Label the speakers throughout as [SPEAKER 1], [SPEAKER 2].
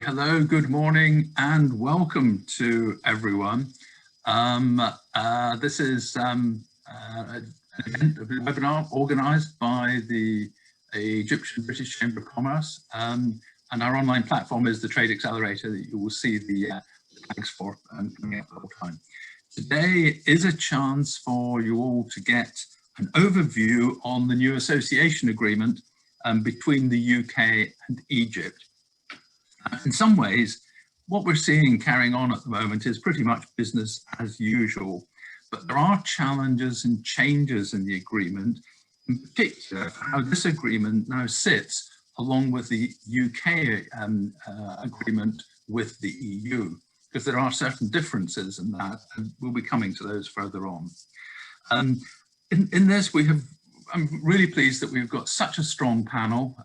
[SPEAKER 1] Hello, good morning, and welcome to everyone. This is an event, a webinar organised by the Egyptian British Chamber of Commerce, and our online platform is the Trade Accelerator that you will see the tags for coming up all the time. Today is a chance for you all to get an overview on the new association agreement between the UK and Egypt. In some ways, what we're seeing carrying on at the moment is pretty much business as usual, but there are challenges and changes in the agreement, in particular how this agreement now sits along with the UK agreement with the EU, because there are certain differences in that, and we'll be coming to those further on. In this, I'm really pleased that we've got such a strong panel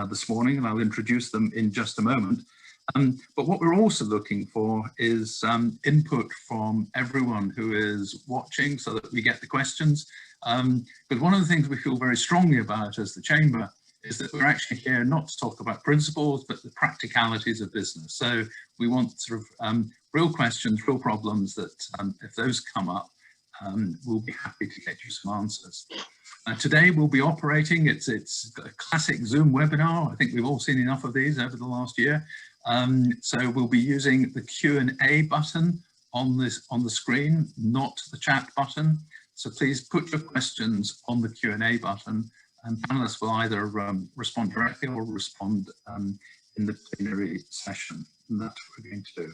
[SPEAKER 1] this morning, and I'll introduce them in just a moment. But what we're also looking for is input from everyone who is watching so that we get the questions. But one of the things we feel very strongly about as the Chamber is that we're actually here not to talk about principles, but the practicalities of business. So we want sort of real questions, real problems that if those come up, we'll be happy to get you some answers. Today we'll be operating, it's a classic Zoom webinar. I think we've all seen enough of these over the last year. So we'll be using the Q&A button on the screen, not the chat button. So please put your questions on the Q&A button, and panelists will either respond directly or respond in the plenary session. And that's what we're going to do.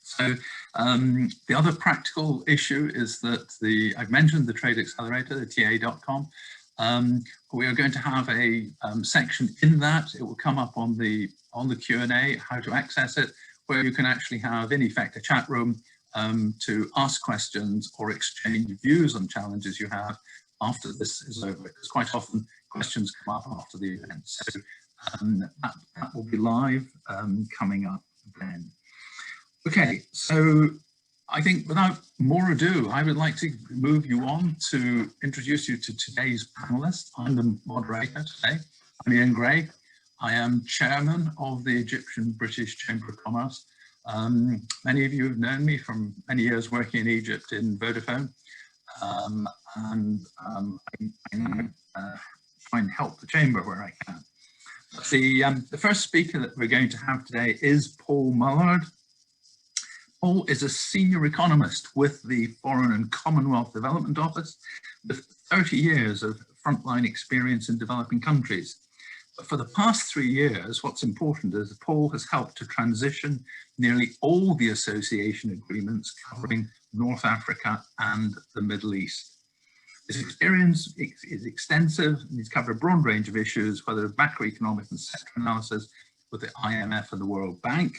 [SPEAKER 1] So the other practical issue is that I've mentioned the Trade Accelerator, the ta.com. We are going to have a section in that. It will come up on the Q&A, how to access it, where you can actually have, in effect, a chat room to ask questions or exchange views on challenges you have after this is over, because quite often questions come up after the event. So that will be live coming up then. Okay, so I think without more ado, I would like to move you on to introduce you to today's panelists. I'm the moderator today. I'm Ian Gray. I am chairman of the Egyptian British Chamber of Commerce. Many of you have known me from many years working in Egypt in Vodafone, and I try and help the Chamber where I can. The first speaker that we're going to have today is Paul Mullard. Paul is a senior economist with the Foreign and Commonwealth Development Office with 30 years of frontline experience in developing countries. But for the past 3 years, what's important is Paul has helped to transition nearly all the association agreements covering North Africa and the Middle East. His experience is extensive, and he's covered a broad range of issues, whether macroeconomic and sector analysis with the IMF and the World Bank,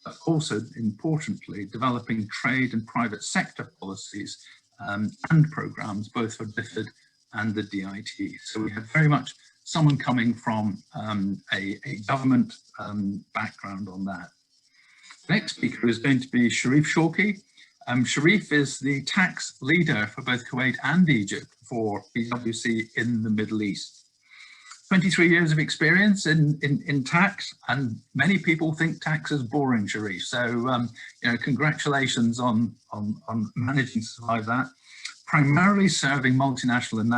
[SPEAKER 1] but also, importantly, developing trade and private sector policies and programs, both for DFID and the DIT. So we have very much someone coming from a government background on that. The next speaker is going to be Sharif Shawki. Sharif is the tax leader for both Kuwait and Egypt for PwC in the Middle East. 23 years of experience in tax, and many people think tax is boring, Sharif. So, you know, congratulations on managing to survive that. Primarily serving multinational and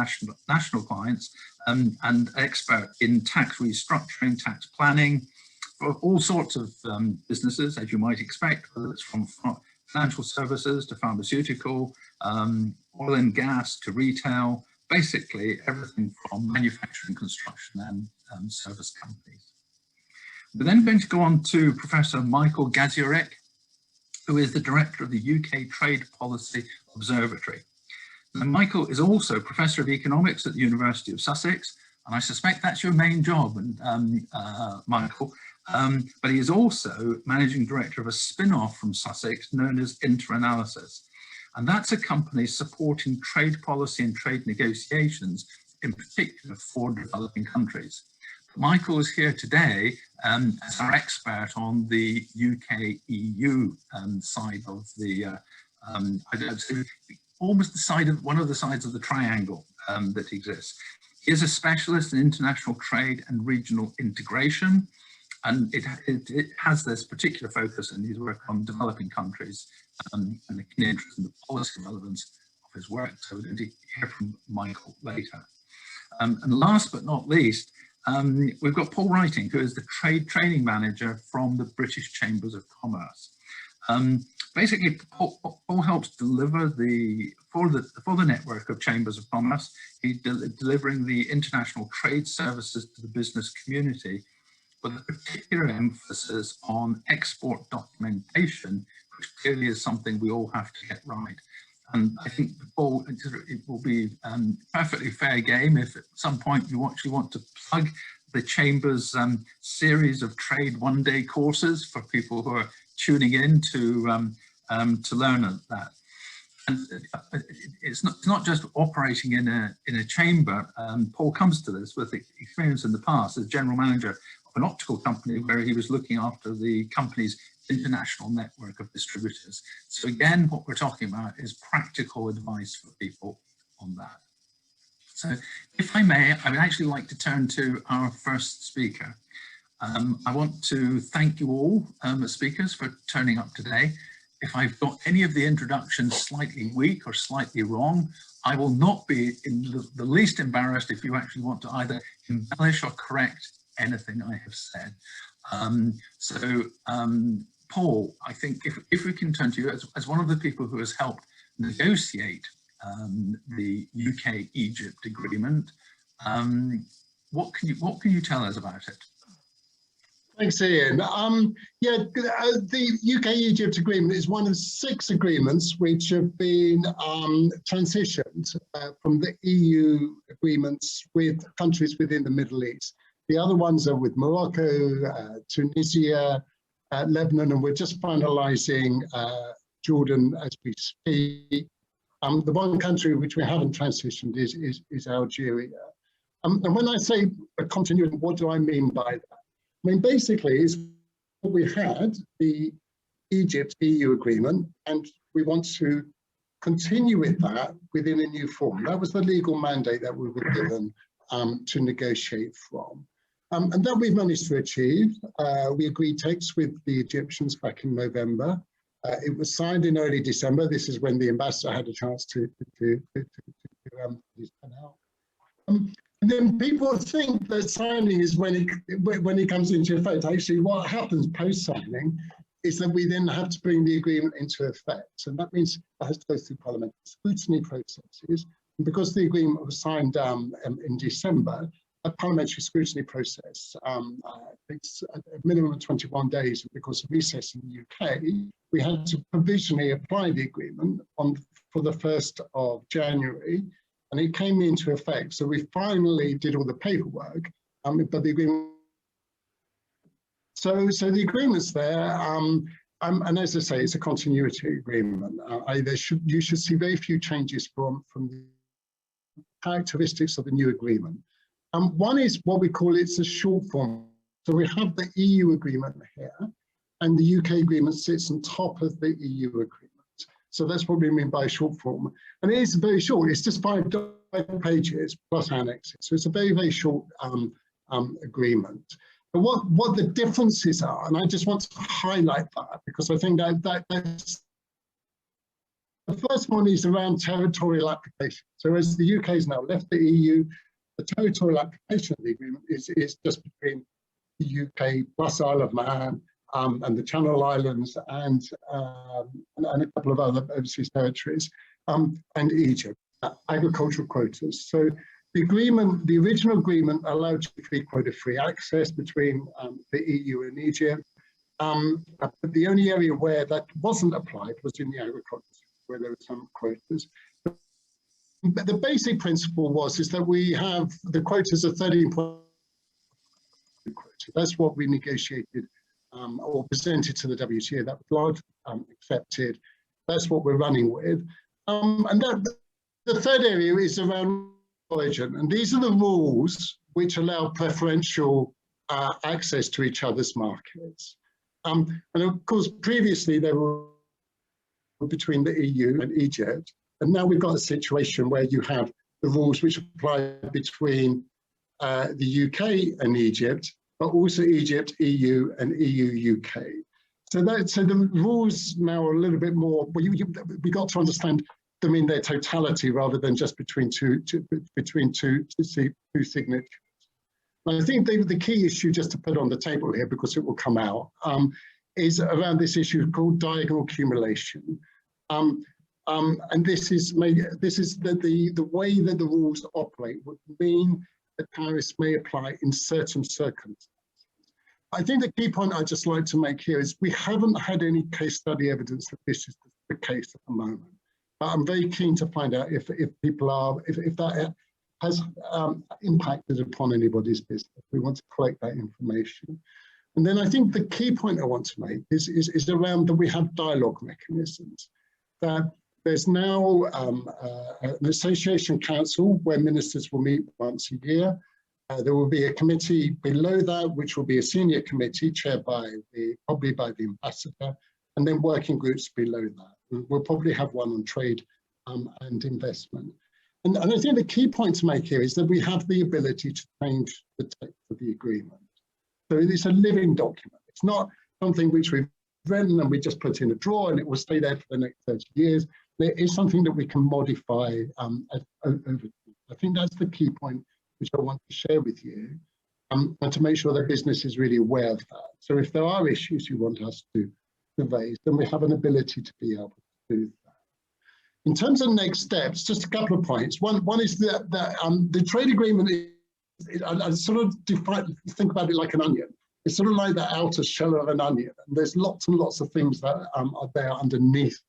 [SPEAKER 1] national clients, and expert in tax restructuring, tax planning, for all sorts of businesses, as you might expect, whether it's from financial services to pharmaceutical, oil and gas to retail, basically everything from manufacturing, construction and service companies. We're then going to go on to Professor Michael Gaziorek, who is the director of the UK Trade Policy Observatory. Now, Michael is also Professor of Economics at the University of Sussex, and I suspect that's your main job, Michael, but he is also Managing Director of a spin-off from Sussex known as Interanalysis. And that's a company supporting trade policy and trade negotiations, in particular for developing countries. Michael is here today as our expert on the UK-EU side of the, almost the side of one of the sides of the triangle that exists. He is a specialist in international trade and regional integration, And it has this particular focus, and his work on developing countries, and the keen interest in the policy relevance of his work. So we're going to hear from Michael later. And last but not least, we've got Paul Writing, who is the trade training manager from the British Chambers of Commerce. Basically, Paul helps deliver for the network of Chambers of Commerce. He's delivering the international trade services to the business community, with a particular emphasis on export documentation, which clearly is something we all have to get right. And I think, Paul, it will be perfectly fair game if at some point you actually want to plug the Chamber's series of trade one-day courses for people who are tuning in to learn that. And it's not just operating in a chamber. Paul comes to this with experience in the past as general manager of an optical company, where he was looking after the company's international network of distributors. So again, what we're talking about is practical advice for people on that. So if I may, I would actually like to turn to our first speaker. I want to thank you all, as speakers, for turning up today. If I've got any of the introductions slightly weak or slightly wrong, I will not be in the least embarrassed if you actually want to either embellish or correct anything I have said. Paul, I think if we can turn to you as one of the people who has helped negotiate the UK-Egypt agreement, what can you tell us about it?
[SPEAKER 2] Thanks, Ian. The UK-Egypt agreement is one of 6 agreements which have been transitioned from the EU agreements with countries within the Middle East. The other ones are with Morocco, Tunisia, Lebanon, and we're just finalising Jordan as we speak. The one country which we haven't transitioned is Algeria. And when I say a continuity, what do I mean by that? I mean, basically, is we had the Egypt-EU agreement, and we want to continue with that within a new form. That was the legal mandate that we were given to negotiate from. And that we've managed to achieve. We agreed text with the Egyptians back in November. It was signed in early December. This is when the ambassador had a chance to sign out. And then people think that signing is when it comes into effect. Actually, what happens post-signing is that we then have to bring the agreement into effect. And that means it has to go through parliamentary scrutiny processes. And because the agreement was signed in December, a parliamentary scrutiny process takes a minimum of 21 days. Because of recess in the UK, we had to provisionally apply the agreement for the 1st of January. And it came into effect. So we finally did all the paperwork, but the agreement. So the agreement's there. And as I say, it's a continuity agreement. You should see very few changes from the characteristics of the new agreement. One is what we call it's a short form. So we have the EU agreement here, and the UK agreement sits on top of the EU agreement. So that's what we mean by short form. And it is very short. It's just 5 pages plus annexes. So it's a very, very short agreement. But what the differences are, and I just want to highlight that because I think that's the first one is around territorial application. So as the UK has now left the EU, the territorial application of the agreement is just between the UK plus Isle of Man, and the Channel Islands and a couple of other overseas territories, and Egypt, agricultural quotas. So the agreement, the original agreement allowed free quota-free access between the EU and Egypt. But the only area where that wasn't applied was in the agriculture, where there were some quotas. But the basic principle is that we have the quotas of 13 quotas. That's what we negotiated or presented to the WTO. That was accepted. That's what we're running with. And the third area is around origin. And these are the rules which allow preferential access to each other's markets. And of course, previously they were between the EU and Egypt. And now we've got a situation where you have the rules which apply between the UK and Egypt, but also Egypt, EU, and EU-UK. So the rules now are a little bit more, we got to understand them in their totality rather than just between two signatures. And I think the key issue, just to put on the table here, because it will come out, is around this issue called diagonal accumulation. And this is the way that the rules operate would mean that tariffs may apply in certain circumstances. I think the key point I'd just like to make here is we haven't had any case study evidence that this is the case at the moment. But I'm very keen to find out if that has impacted upon anybody's business. We want to collect that information. And then I think the key point I want to make is around that we have dialogue mechanisms. That there's now an association council where ministers will meet once a year. There will be a committee below that, which will be a senior committee chaired by probably by the ambassador, and then working groups below that. We'll probably have one on trade and investment. And I think the key point to make here is that we have the ability to change the text of the agreement. So it's a living document. It's not something which we've written and we just put in a drawer and it will stay there for the next 30 years. It is something that we can modify over time. I think that's the key point which I want to share with you, and to make sure that business is really aware of that. So if there are issues you want us to raise, then we have an ability to be able to do that. In terms of next steps, just a couple of points. One is that the trade agreement I sort of think about it like an onion. It's sort of like the outer shell of an onion, and there's lots and lots of things that are there underneath,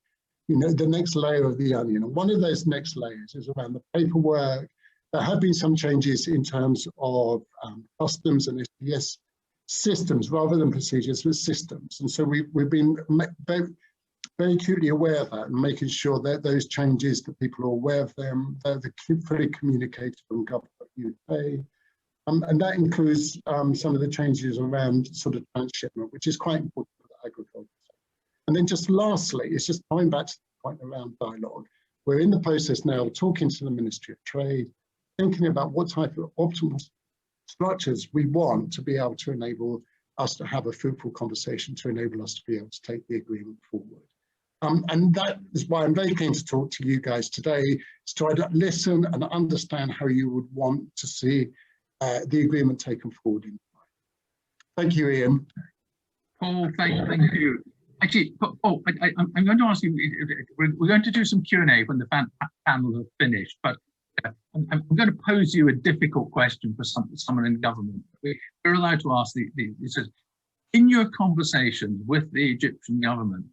[SPEAKER 2] the next layer of the onion. And one of those next layers is around the paperwork. There have been some changes in terms of customs and SDS systems rather than procedures, but systems. And so we've been very acutely aware of that and making sure that those changes, that people are aware of them, they're fully communicated from Government UK. And that includes some of the changes around sort of transshipment, which is quite important for the agriculture. And then just lastly, it's just going back to the point around dialogue. We're in the process now of talking to the Ministry of Trade, thinking about what type of optimal structures we want to be able to enable us to have a fruitful conversation, to enable us to be able to take the agreement forward. And that is why I'm very keen to talk to you guys today, to try to listen and understand how you would want to see the agreement taken forward in time. Thank you, Ian.
[SPEAKER 1] Paul, thank you. Actually, Paul, I'm going to ask you, we're going to do some Q&A when the panel have finished, but I'm going to pose you a difficult question for someone in government. We're allowed to ask it says, in your conversations with the Egyptian government,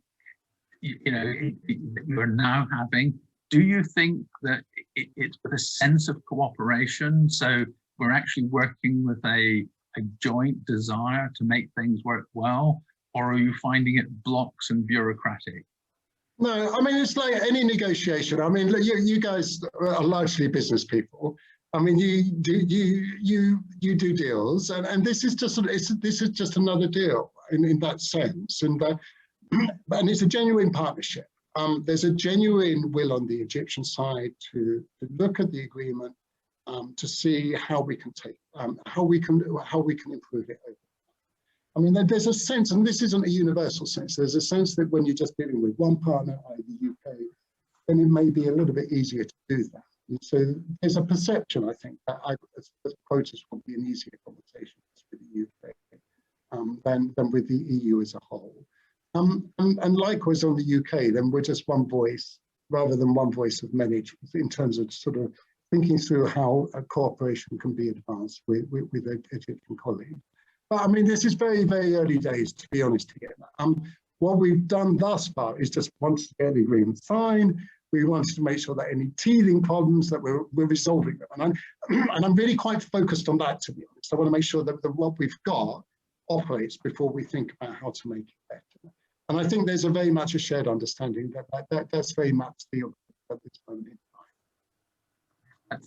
[SPEAKER 1] you're now having, do you think that it's with a sense of cooperation? So we're actually working with a joint desire to make things work well, or are you finding it blocks and bureaucratic?
[SPEAKER 2] No, I mean, it's like any negotiation. I mean, you guys are largely business people. I mean, you do deals, and this is just another deal in that sense, and it's a genuine partnership. There's a genuine will on the Egyptian side to look at the agreement, to see how we can improve it over. I mean, there's a sense, and this isn't a universal sense, there's a sense that when you're just dealing with one partner, i.e. the UK, then it may be a little bit easier to do that. And so there's a perception, I think, that quotas will be an easier conversation with the UK than with the EU as a whole. And likewise on the UK, then we're just one voice rather than one voice of many in terms of sort of thinking through how a cooperation can be advanced with Egyptian colleagues. But I mean, this is very, very early days, to be honest here. What we've done thus far is just once to get the agreement signed, we wanted to make sure that any teething problems that we're resolving them. And I'm really quite focused on that, to be honest. I want to make sure that what we've got operates before we think about how to make it better. And I think there's very much a shared understanding that's very much the objective at this moment in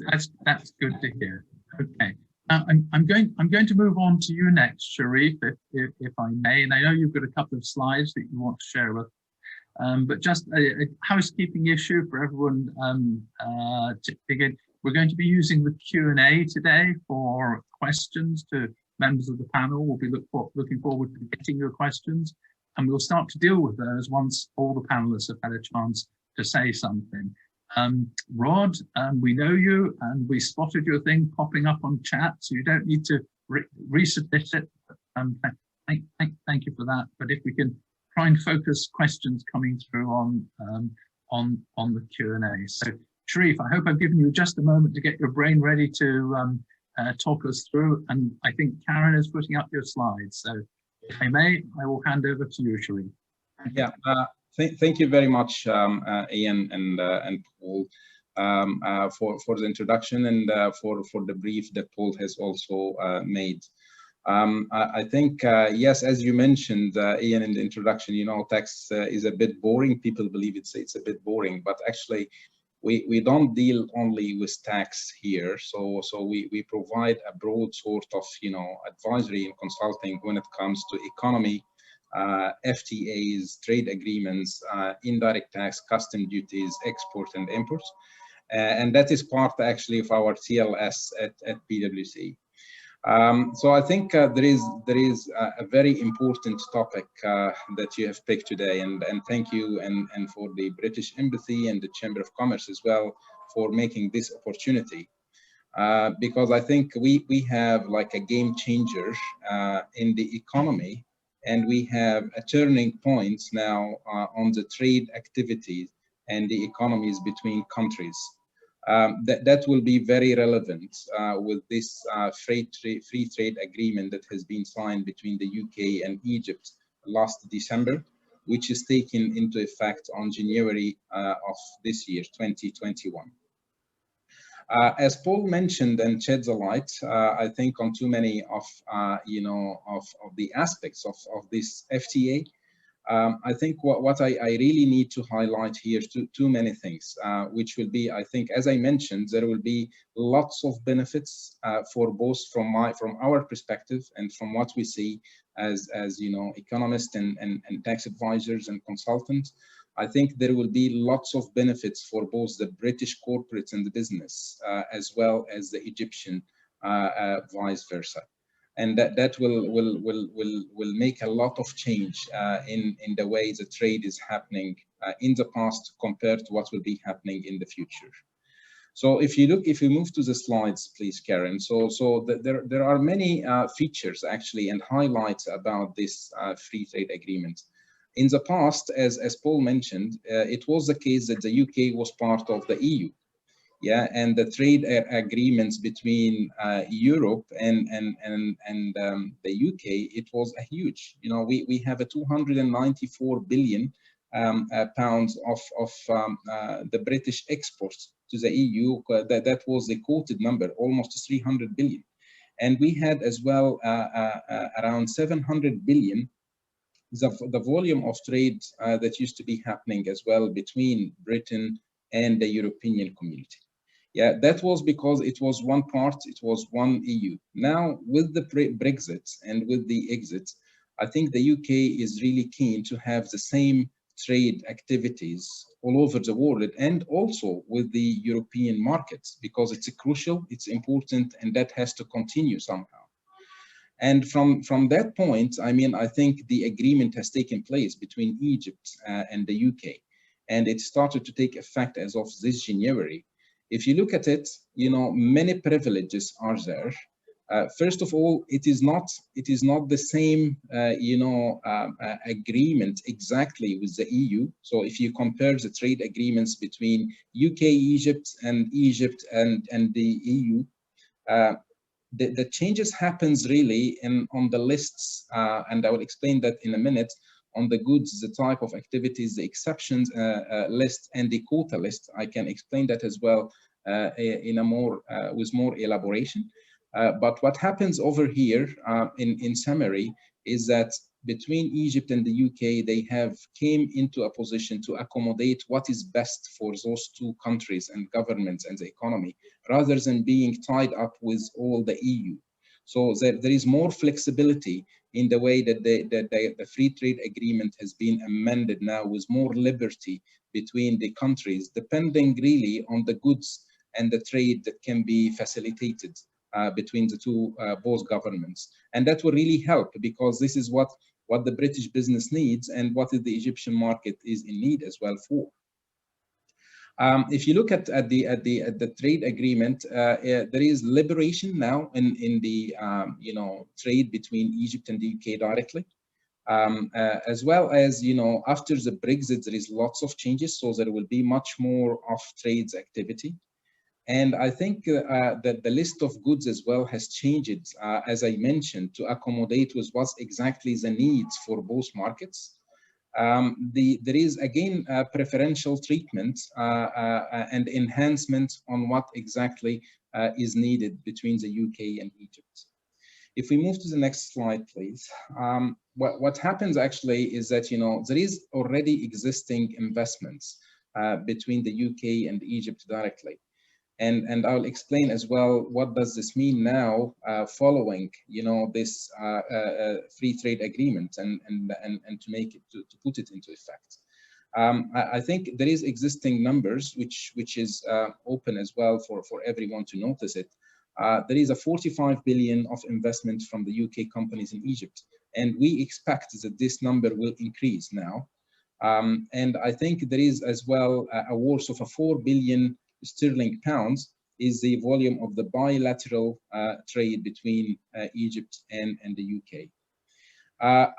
[SPEAKER 2] time.
[SPEAKER 1] That's good to hear. Okay. I'm going to move on to you next, Sharif, if I may. And I know you've got a couple of slides that you want to share with, but just a housekeeping issue for everyone. Again, we're going to be using the Q&A today for questions to members of the panel will be looking forward to getting your questions, and we'll start to deal with those once all the panelists have had a chance to say something. Rod, we know you, and we spotted your thing popping up on chat, so you don't need to resubmit it. Thank you for that. But if we can try and focus questions coming through on the Q&A. So, Sharif, I hope I've given you just a moment to get your brain ready to talk us through. And I think Karen is putting up your slides. So, if I may, I will hand over to you, Sharif.
[SPEAKER 3] Yeah. Thank you very much, Ian and Paul, for the introduction and for the brief that Paul has also made. I think, yes, as you mentioned, Ian, in the introduction, you know, tax is a bit boring. People believe it's a bit boring, but actually we don't deal only with tax here. So we provide a broad sort of, you know, advisory and consulting when it comes to economy, FTAs, trade agreements, indirect tax, custom duties, export and imports. And that is part actually of our TLS at PwC. So I think there is a very important topic that you have picked today, and thank you and for the British Embassy and the Chamber of Commerce as well for making this opportunity. Because I think we have like a game changer in the economy, and we have a turning point now on the trade activities and the economies between countries. That will be very relevant with this free trade agreement that has been signed between the UK and Egypt last December, which is taken into effect on January of this year, 2021. As Paul mentioned and sheds a light, I think on too many of you know of the aspects of this FTA. I think what I really need to highlight here too many things, which will be, I think, as I mentioned, there will be lots of benefits for both from our perspective and from what we see as you know, economists and tax advisors and consultants. I think there will be lots of benefits for both the British corporates and the business, as well as the Egyptian vice versa. And that will make a lot of change in the way the trade is happening in the past compared to what will be happening in the future. So if you move to the slides, please, Karen. So there are many features actually and highlights about this free trade agreement. In the past, as Paul mentioned, it was the case that the UK was part of the EU. Yeah, and the trade agreements between Europe and the UK, it was a huge. You know, we have a 294 billion pounds of the British exports to the EU. That was the quoted number, almost 300 billion, and we had as well around 700 billion. The volume of trade that used to be happening as well between Britain and the European community. Yeah, that was because it was one part, it was one EU. Now, with the Brexit and with the exit, I think the UK is really keen to have the same trade activities all over the world and also with the European markets, because it's crucial, it's important, and that has to continue somehow. And from that point, I mean, I think the agreement has taken place between Egypt and the UK, and it started to take effect as of this January. If you look at it, you know, many privileges are there. First of all, it is not the same, you know, agreement exactly with the EU. So if you compare the trade agreements between UK, Egypt and the EU, the changes happens really on the lists, and I will explain that in a minute, on the goods, the type of activities, the exceptions list, and the quota list. I can explain that as well in a more with more elaboration. But what happens over here in summary is that between Egypt and the UK, they have came into a position to accommodate what is best for those two countries and governments and the economy, rather than being tied up with all the EU. So there is more flexibility in the way that the free trade agreement has been amended now, with more liberty between the countries, depending really on the goods and the trade that can be facilitated between the two, both governments. And that will really help, because this is what the British business needs and what the Egyptian market is in need as well for. If you look at the trade agreement, there is liberation now in the trade between Egypt and the UK directly, as well as after the Brexit there is lots of changes, so there will be much more off trades activity. And I think that the list of goods as well has changed, as I mentioned, to accommodate with what's exactly the needs for both markets. There is again preferential treatment and enhancement on what exactly is needed between the UK and Egypt. If we move to the next slide, please. What happens actually is that there is already existing investments between the UK and Egypt directly. And I'll explain as well what does this mean now following this free trade agreement and to make it to put it into effect. I think there is existing numbers which is open as well for everyone to notice it. There is a 45 billion of investment from the UK companies in Egypt, and we expect that this number will increase now. And I think there is as well a worth of a 4 billion sterling pounds is the volume of the bilateral trade between Egypt and the UK.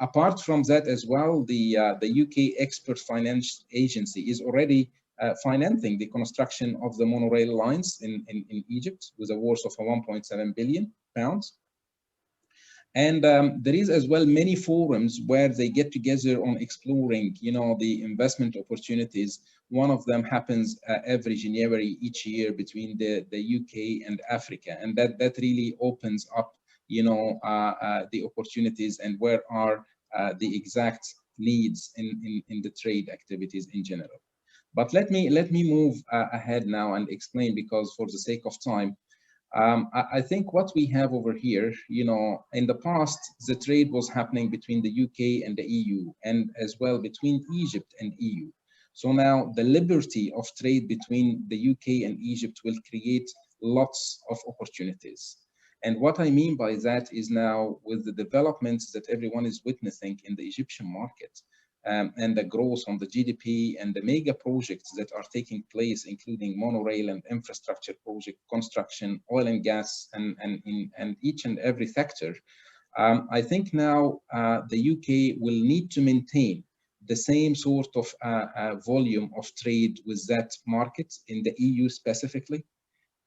[SPEAKER 3] Apart from that as well, the UK Export Finance Agency is already financing the construction of the monorail lines in Egypt with a worth of 1.7 billion pounds. And there is as well many forums where they get together on exploring, the investment opportunities. One of them happens every January each year between the UK and Africa, and that really opens up, the opportunities and where are the exact needs in the trade activities in general. But let me move ahead now and explain, because for the sake of time. I think what we have over here, in the past, the trade was happening between the UK and the EU, and as well between Egypt and EU. So now the liberty of trade between the UK and Egypt will create lots of opportunities. And what I mean by that is now with the developments that everyone is witnessing in the Egyptian market, and the growth on the GDP and the mega projects that are taking place, including monorail and infrastructure project construction, oil and gas, and each and every sector. I think now the UK will need to maintain the same sort of volume of trade with that market in the EU specifically.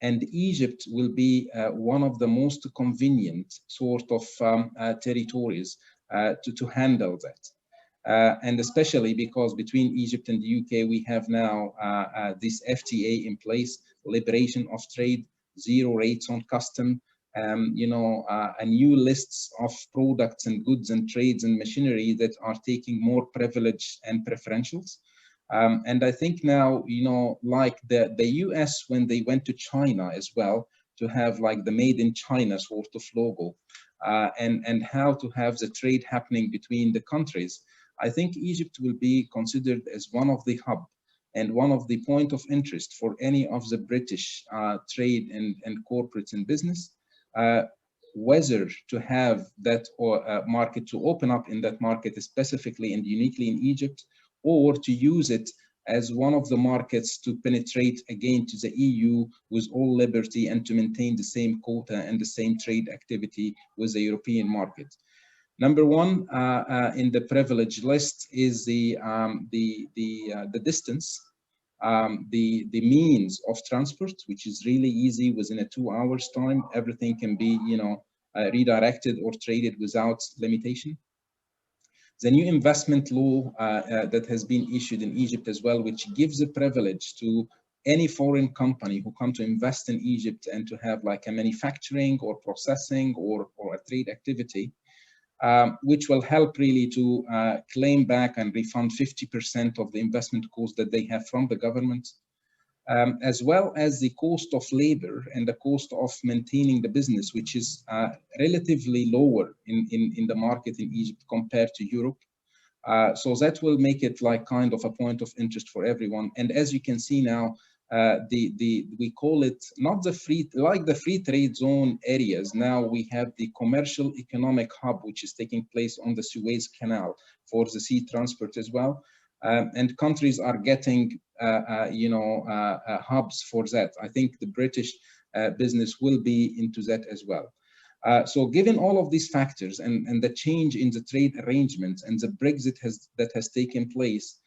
[SPEAKER 3] And Egypt will be one of the most convenient sort of territories to handle that. And especially because between Egypt and the UK, we have now this FTA in place, liberation of trade, zero rates on custom, a new lists of products and goods and trades and machinery that are taking more privilege and preferentials. And I think now, like the US, when they went to China as well, to have like the made in China sort of logo, and how to have the trade happening between the countries. I think Egypt will be considered as one of the hub and one of the point of interest for any of the British trade and corporates and business, whether to have that market to open up in that market specifically and uniquely in Egypt, or to use it as one of the markets to penetrate again to the EU with all liberty and to maintain the same quota and the same trade activity with the European market. Number one in the privilege list is the distance, the means of transport, which is really easy. Within a 2 hours time, everything can be redirected or traded without limitation. The new investment law that has been issued in Egypt as well, which gives a privilege to any foreign company who come to invest in Egypt and to have like a manufacturing or processing or a trade activity, which will help really to claim back and refund 50% of the investment cost that they have from the government, as well as the cost of labor and the cost of maintaining the business, which is relatively lower in the market in Egypt compared to Europe. So that will make it like kind of a point of interest for everyone. And as you can see now, we call it not the free, like the free trade zone areas. Now we have the commercial economic hub, which is taking place on the Suez Canal for the sea transport as well. And countries are getting, hubs for that. I think the British business will be into that as well. So given all of these factors and the change in the trade arrangements and the Brexit that has taken place,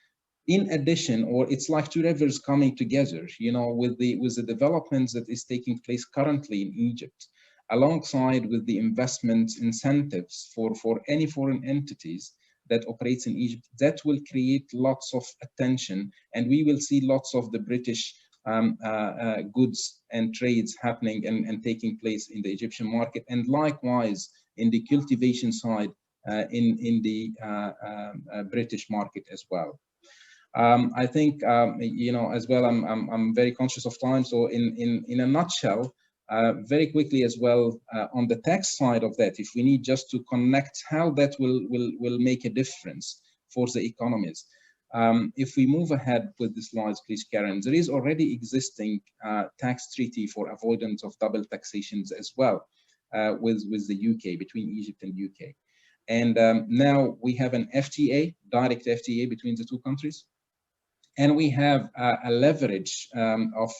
[SPEAKER 3] in addition, or it's like two rivers coming together, with the developments that is taking place currently in Egypt, alongside with the investment incentives for any foreign entities that operates in Egypt, that will create lots of attention, and we will see lots of the British goods and trades happening and taking place in the Egyptian market, and likewise in the cultivation side in the British market as well. I think as well, I'm very conscious of time, so in a nutshell, very quickly as well, on the tax side of that, if we need just to connect how that will make a difference for the economies. If we move ahead with the slides, please, Karen, there is already existing tax treaty for avoidance of double taxations as well with the UK, between Egypt and UK. And now we have an FTA, direct FTA between the two countries. And we have a leverage of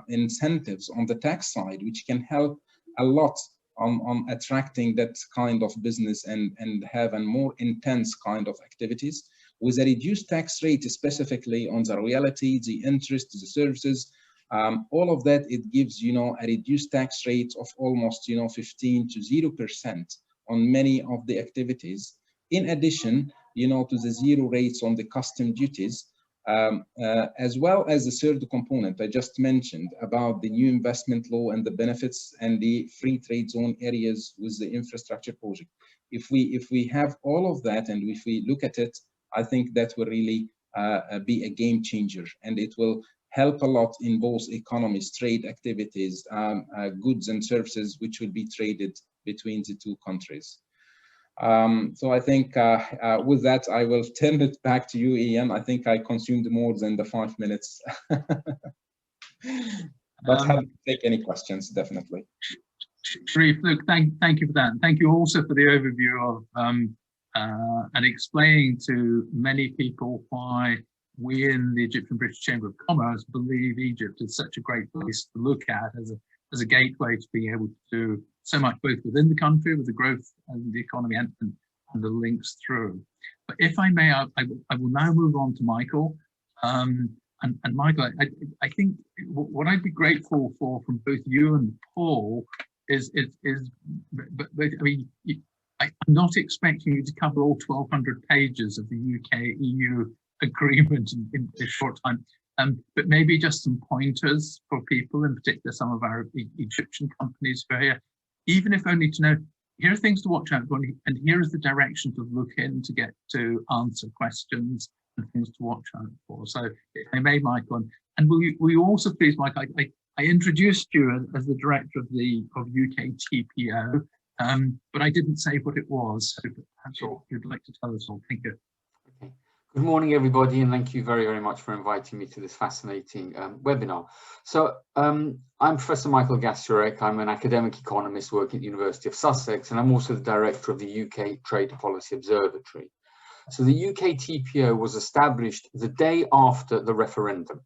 [SPEAKER 3] incentives on the tax side, which can help a lot on attracting that kind of business and have a more intense kind of activities, with a reduced tax rate, specifically on the royalty, the interest, the services, all of that. It gives, a reduced tax rate of almost, 15 to 0% on many of the activities. In addition, to the zero rates on the custom duties, as well as the third component I just mentioned about the new investment law and the benefits and the free trade zone areas with the infrastructure project. If we have all of that, and if we look at it, I think that will really be a game changer, and it will help a lot in both economies, trade activities, goods and services, which will be traded between the two countries. So I think with that, I will turn it back to you, Ian. I think I consumed more than the 5 minutes. But happy to take any questions, definitely.
[SPEAKER 1] Tariff, look, thank you for that. And thank you also for the overview of and explaining to many people why we in the Egyptian British Chamber of Commerce believe Egypt is such a great place to look at as a gateway to being able to do so much both within the country with the growth and the economy and the links through. But if I may, I will now move on to Michael. And Michael, I think what I'd be grateful for from both you and Paul is I mean, I'm not expecting you to cover all 1,200 pages of the UK-EU agreement in a short time. But maybe just some pointers for people, in particular some of our Egyptian companies who are here, even if only to know, here are things to watch out for, and here is the direction to look in to get to answer questions and things to watch out for. So if I may, Michael, and will you also please, Mike, I introduced you as the director of UK Tpo, but I didn't say what it was, so perhaps you'd like to tell us all. Thank you.
[SPEAKER 4] Okay. Good morning, everybody, and thank you very, very much for inviting me to this fascinating webinar. So I'm Professor Michael Gasturek. I'm an academic economist working at the University of Sussex, and I'm also the director of the UK Trade Policy Observatory. So the UK TPO was established the day after the referendum.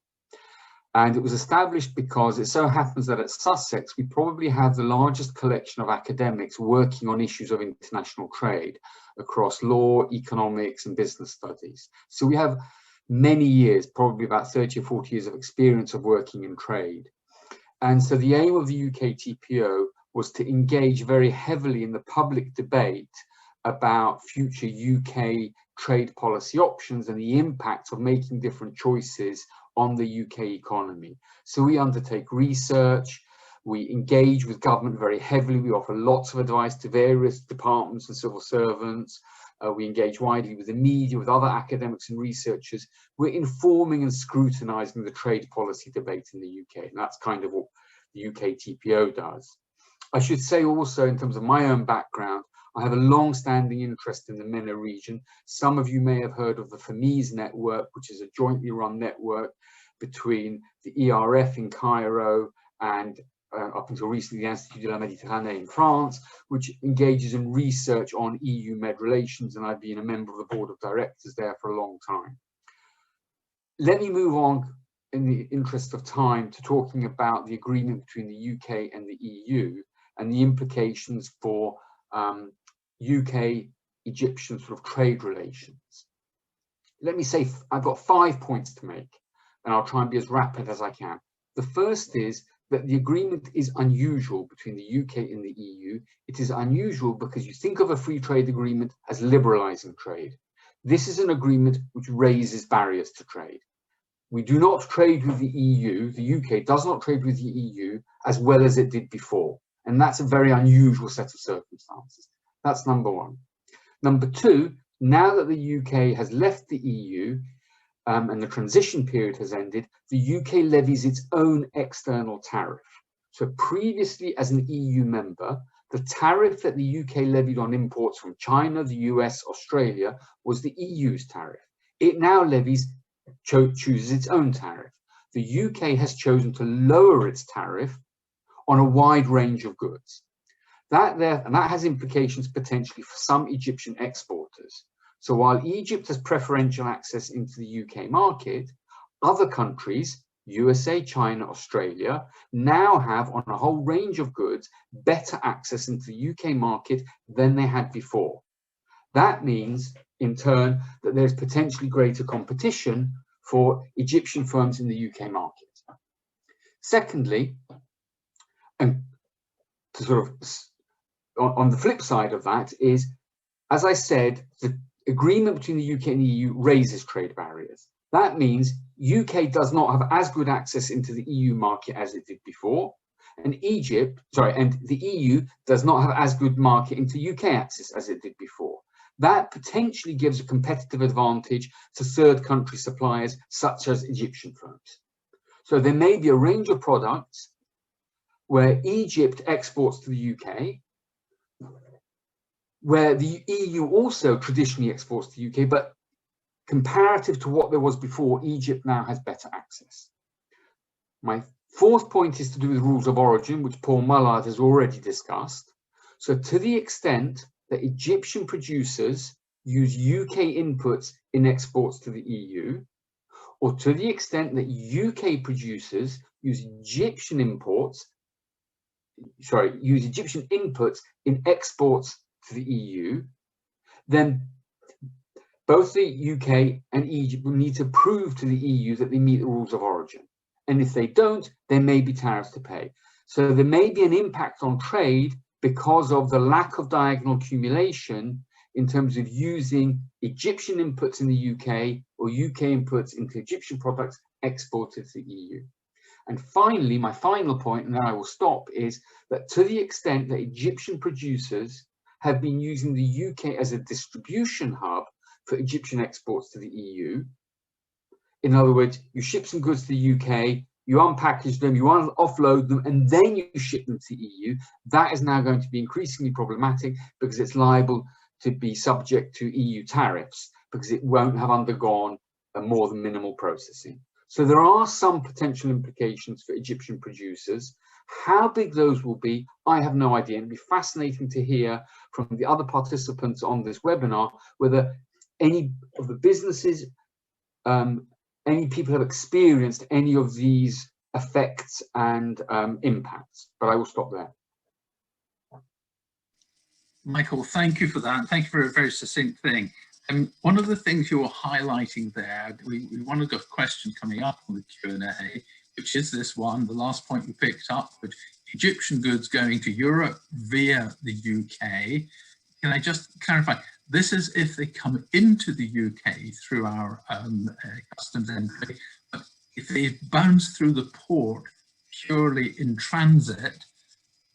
[SPEAKER 4] And it was established because it so happens that at Sussex, we probably have the largest collection of academics working on issues of international trade across law, economics, and business studies. So we have many years, probably about 30 or 40 years of experience of working in trade. And so the aim of the UK TPO was to engage very heavily in the public debate about future UK trade policy options and the impact of making different choices on the UK economy. So we undertake research, we engage with government very heavily, we offer lots of advice to various departments and civil servants, we engage widely with the media, with other academics and researchers. We're informing and scrutinising the trade policy debate in the UK, and that's kind of what the UK TPO does. I should say also, in terms of my own background, I have a long-standing interest in the MENA region. Some of you may have heard of the FEMIS network, which is a jointly run network between the ERF in Cairo and up until recently the Institut de la Méditerranée in France, which engages in research on EU-Med relations, and I've been a member of the board of directors there for a long time. Let me move on in the interest of time to talking about the agreement between the UK and the EU and the implications for UK-Egyptian sort of trade relations. Let me say I've got 5 points to make, and I'll try and be as rapid as I can. The first is that the agreement is unusual between the UK and the EU. It is unusual because you think of a free trade agreement as liberalizing trade. This is an agreement which raises barriers to trade. We do not trade with the EU, the UK does not trade with the EU as well as it did before. And that's a very unusual set of circumstances. That's number one. Number two, now that the UK has left the EU and the transition period has ended, the UK levies its own external tariff. So previously, as an EU member, the tariff that the UK levied on imports from China, the US, Australia was the EU's tariff. It now chooses its own tariff. The UK has chosen to lower its tariff on a wide range of goods. And that has implications potentially for some Egyptian exporters. So while Egypt has preferential access into the UK market, other countries, USA, China, Australia, now have on a whole range of goods better access into the UK market than they had before. That means, in turn, that there's potentially greater competition for Egyptian firms in the UK market. Secondly, and to sort of on the flip side of that is, as I said, the agreement between the UK and the EU raises trade barriers. That means UK does not have as good access into the EU market as it did before, and the EU does not have as good market into UK access as it did before. That potentially gives a competitive advantage to third country suppliers such as Egyptian firms. So there may be a range of products where Egypt exports to the UK, where the EU also traditionally exports to the UK, but comparative to what there was before, Egypt now has better access. My fourth point is to do with rules of origin, which Paul Mullard has already discussed. So to the extent that Egyptian producers use UK inputs in exports to the EU, or to the extent that UK producers use Egyptian inputs in exports to the EU, then both the UK and Egypt will need to prove to the EU that they meet the rules of origin. And if they don't, there may be tariffs to pay. So there may be an impact on trade because of the lack of diagonal accumulation in terms of using Egyptian inputs in the UK or UK inputs into Egyptian products exported to the EU. And finally, my final point, and then I will stop, is that to the extent that Egyptian producers have been using the UK as a distribution hub for Egyptian exports to the EU, in other words, you ship some goods to the UK, you unpackage them, you offload them, and then you ship them to the EU, that is now going to be increasingly problematic because it's liable to be subject to EU tariffs because it won't have undergone a more than minimal processing. So there are some potential implications for Egyptian producers. How big those will be, I have no idea. It'd be fascinating to hear from the other participants on this webinar whether any of the businesses, any people have experienced any of these effects and impacts. But I will stop there.
[SPEAKER 1] Michael, thank you for that. Thank you for a very succinct thing. And one of the things you were highlighting there, we wanted a question coming up on the Q&A, which is this one, the last point you picked up, with Egyptian goods going to Europe via the UK. Can I just clarify? This is if they come into the UK through our customs entry, but if they bounce through the port purely in transit,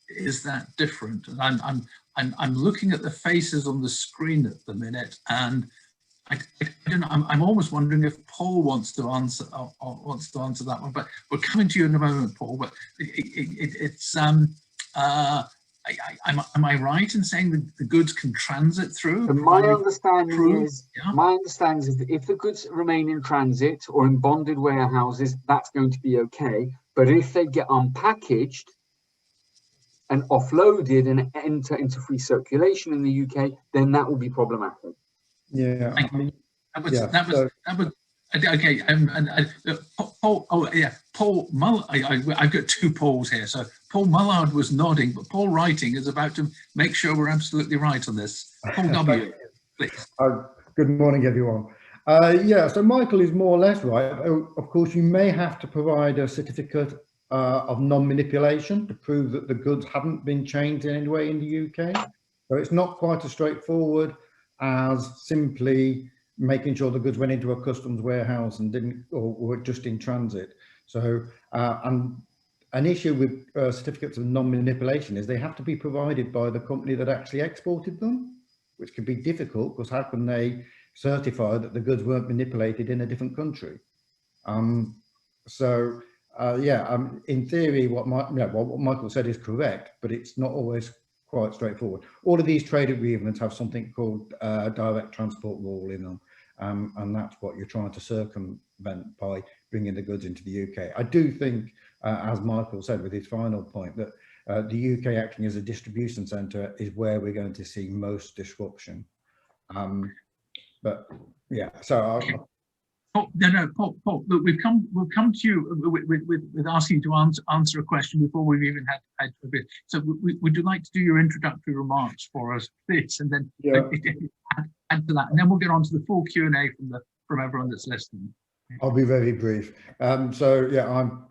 [SPEAKER 1] is that different? And I'm looking at the faces on the screen at the minute, and I don't know, I'm almost wondering if Paul wants to answer that one. But we're coming to you in a moment, Paul. But it's am I right in saying that the goods can transit through?
[SPEAKER 4] So my understanding is that if the goods remain in transit or in bonded warehouses, that's going to be okay. But if they get unpackaged and offloaded and enter into free circulation in the UK, then that will be problematic.
[SPEAKER 5] Yeah, I mean,
[SPEAKER 1] that was okay. Paul, Paul Mullard. I've got two Pauls here. So Paul Mullard was nodding, but Paul Writing is about to make sure we're absolutely right on this. Paul W, please.
[SPEAKER 5] Good morning, everyone. Yeah, so Michael is more or less right. Of course, you may have to provide a certificate of non-manipulation to prove that the goods haven't been changed in any way in the UK. So it's not quite as straightforward as simply making sure the goods went into a customs warehouse and didn't, or were just in transit. So, and an issue with certificates of non-manipulation is they have to be provided by the company that actually exported them, which can be difficult because how can they certify that the goods weren't manipulated in a different country? In theory, what Michael said is correct, but it's not always quite straightforward. All of these trade agreements have something called direct transport rule in them, and that's what you're trying to circumvent by bringing the goods into the UK. I do think, as Michael said with his final point, that the UK acting as a distribution centre is where we're going to see most disruption. But yeah, so
[SPEAKER 1] Paul, look, we'll come to you with asking you to answer a question before we've even had a bit. So would you like to do your introductory remarks for us, please, and then add to that, and then we'll get on to the full Q&A from everyone that's listening.
[SPEAKER 5] I'll be very brief. So yeah, I'm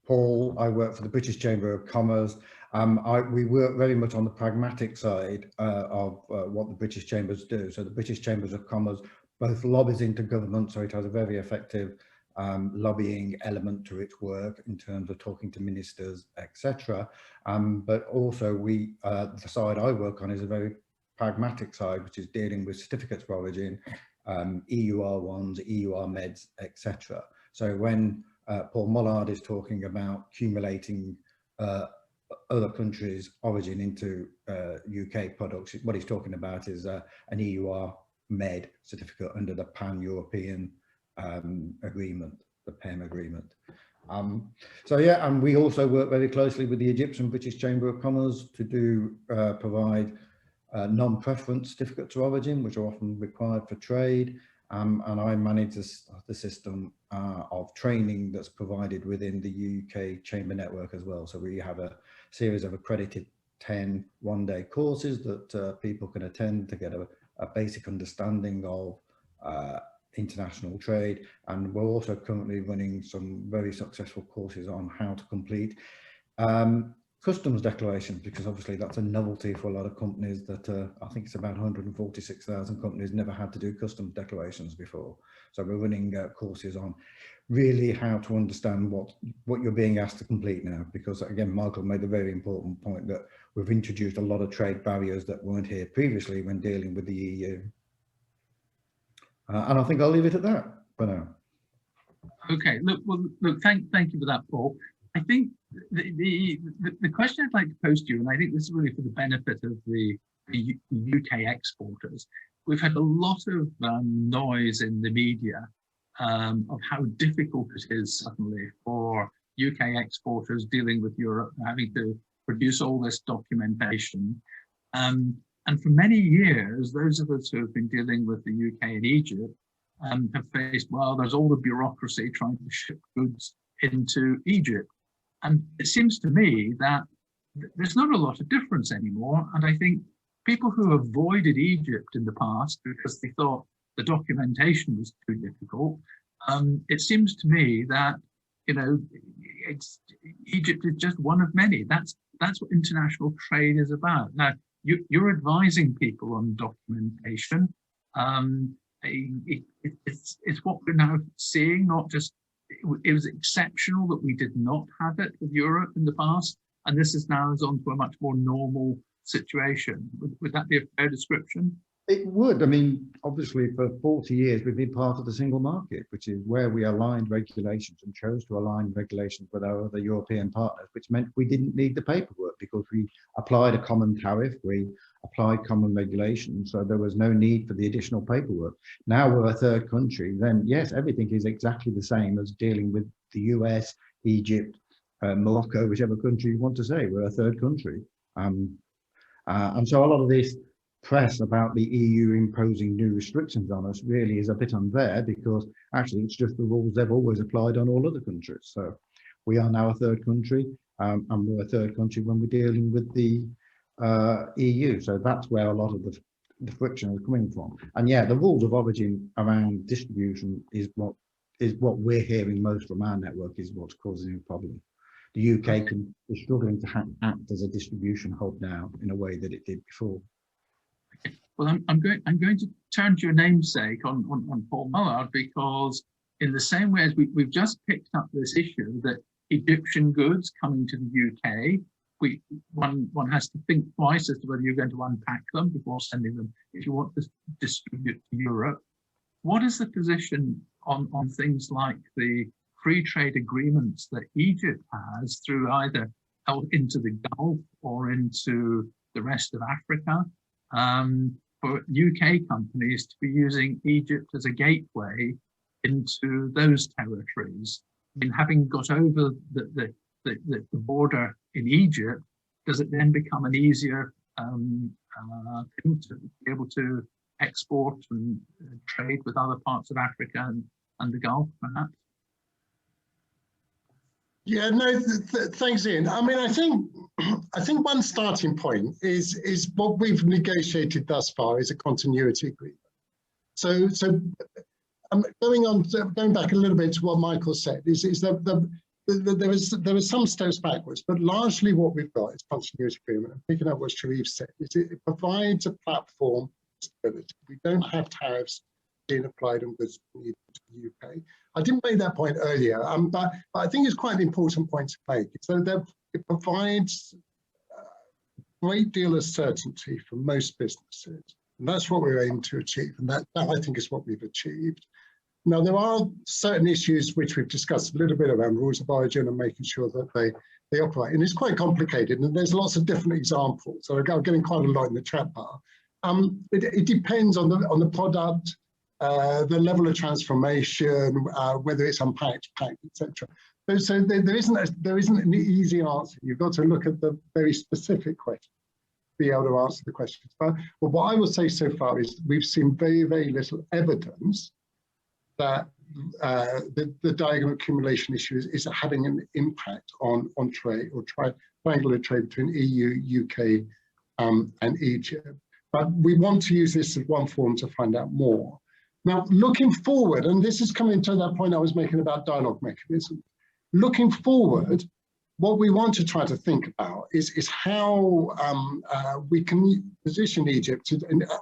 [SPEAKER 5] Paul. I work for the British Chamber of Commerce. We work very much on the pragmatic side of what the British Chambers do. So the British Chambers of Commerce both lobbies into government, so it has a very effective lobbying element to its work in terms of talking to ministers, etc. But also the side I work on is a very pragmatic side, which is dealing with certificates of origin, EUR1s, EUR meds, etc. So when Paul Mullard is talking about accumulating other countries' origin into UK products, what he's talking about is an EUR med certificate under the Pan-European agreement, the PEM agreement. So yeah, and we also work very closely with the Egyptian British Chamber of Commerce to provide non-preference certificates of origin, which are often required for trade. And I manage the system of training that's provided within the UK Chamber network as well. So we have a series of accredited 10 one-day courses that people can attend to get a basic understanding of international trade. And we're also currently running some very successful courses on how to complete customs declarations, because obviously that's a novelty for a lot of companies that I think it's about 146,000 companies never had to do customs declarations before. So we're running courses on really how to understand what you're being asked to complete now, because again, Michael made a very important point that we've introduced a lot of trade barriers that weren't here previously when dealing with the EU. And I think I'll leave it at that for now.
[SPEAKER 1] Okay, look, thank you for that, Paul. I think the question I'd like to pose to you, and I think this is really for the benefit of the UK exporters, we've had a lot of noise in the media of how difficult it is suddenly for UK exporters dealing with Europe, having to produce all this documentation. And for many years, those of us who have been dealing with the UK and Egypt have faced, well, there's all the bureaucracy trying to ship goods into Egypt. And it seems to me that there's not a lot of difference anymore. And I think people who avoided Egypt in the past because they thought the documentation was too difficult, it seems to me that, you know, Egypt is just one of many. That's what international trade is about. Now, you're advising people on documentation. It's what we're now seeing, not just, it was exceptional that we did not have it with Europe in the past, and this is now on to a much more normal situation. Would that be a fair description?
[SPEAKER 5] It would. I mean, obviously, for 40 years, we've been part of the single market, which is where we aligned regulations and chose to align regulations with our other European partners, which meant we didn't need the paperwork because we applied a common tariff, we applied common regulations, so there was no need for the additional paperwork. Now we're a third country, then yes, everything is exactly the same as dealing with the US, Egypt, Morocco, whichever country you want to say. We're a third country. And so a lot of this press about the EU imposing new restrictions on us really is a bit unfair, because actually it's just the rules they've always applied on all other countries. So we are now a third country, and we're a third country when we're dealing with the EU. So that's where a lot of the friction is coming from. And yeah, the rules of origin around distribution is what we're hearing most from our network is what's causing a problem. The UK is struggling to act as a distribution hub now in a way that it did before.
[SPEAKER 1] Well, I'm going to turn to your namesake on Paul Mullard, because in the same way as we've just picked up this issue that Egyptian goods coming to the UK, one has to think twice as to whether you're going to unpack them before sending them if you want to distribute to Europe. What is the position on things like the free trade agreements that Egypt has through either out into the Gulf or into the rest of Africa? For UK companies to be using Egypt as a gateway into those territories. I mean, having got over the border in Egypt, does it then become an easier thing to be able to export and trade with other parts of Africa and the Gulf, perhaps?
[SPEAKER 2] Yeah, no, thanks, Ian. I mean, I think one starting point is what we've negotiated thus far is a continuity agreement. So going back a little bit to what Michael said, is that there is some steps backwards, but largely what we've got is continuity agreement. And picking up what Tariff said, it provides a platform for stability. We don't have tariffs being applied on goods to the UK. I didn't make that point earlier, but I think it's quite an important point to make. So that it provides a great deal of certainty for most businesses. And that's what we're aiming to achieve. And that I think is what we've achieved. Now, there are certain issues which we've discussed a little bit around rules of origin and making sure that they operate. And it's quite complicated. And there's lots of different examples. So I'm getting quite a lot in the chat bar. It depends on the product, the level of transformation, whether it's unpacked, packed, etc. So there isn't an easy answer. You've got to look at the very specific question to be able to answer the questions. But what I will say so far is we've seen very, very little evidence that the diagonal accumulation issue is having an impact on trade or triangular trade between EU, UK, and Egypt. But we want to use this as one forum to find out more. Now, looking forward, and this is coming to that point I was making about dialogue mechanism. Looking forward, what we want to try to think about is how we can position Egypt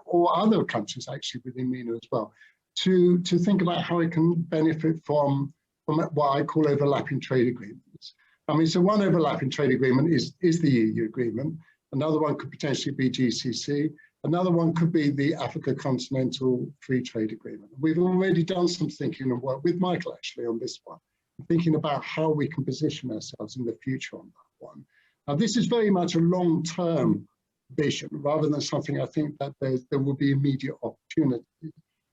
[SPEAKER 2] or other countries actually within MENA as well to think about how it can benefit from what I call overlapping trade agreements. I mean, so one overlapping trade agreement is the EU agreement. Another one could potentially be GCC. Another one could be the Africa Continental Free Trade Agreement. We've already done some thinking and work with Michael actually on this one, thinking about how we can position ourselves in the future on that one. Now, this is very much a long-term vision rather than something I think that there will be immediate opportunity.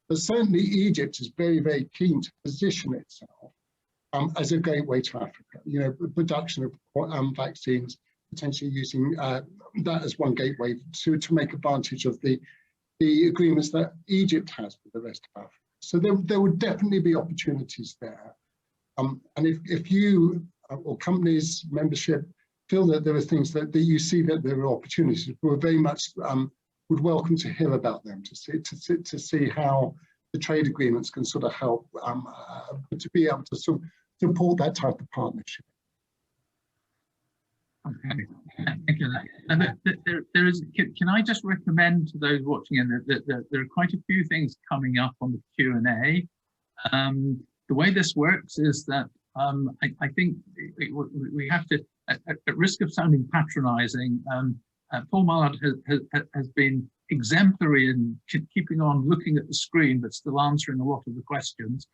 [SPEAKER 2] But certainly Egypt is very, very keen to position itself as a gateway to Africa. You know, production of vaccines, potentially using that as one gateway to make advantage of the agreements that Egypt has with the rest of Africa. So there would definitely be opportunities there. And if you or companies, membership, feel that there are things that you see that there are opportunities, we're very much would welcome to hear about them, to see how the trade agreements can sort of help to be able to support that type of partnership.
[SPEAKER 1] Okay, thank you. And there is. Can I just recommend to those watching, and that there are quite a few things coming up on the Q&A. The way this works is that I think we have to, at risk of sounding patronising, Paul Mullard has been exemplary in keeping on looking at the screen, but still answering a lot of the questions.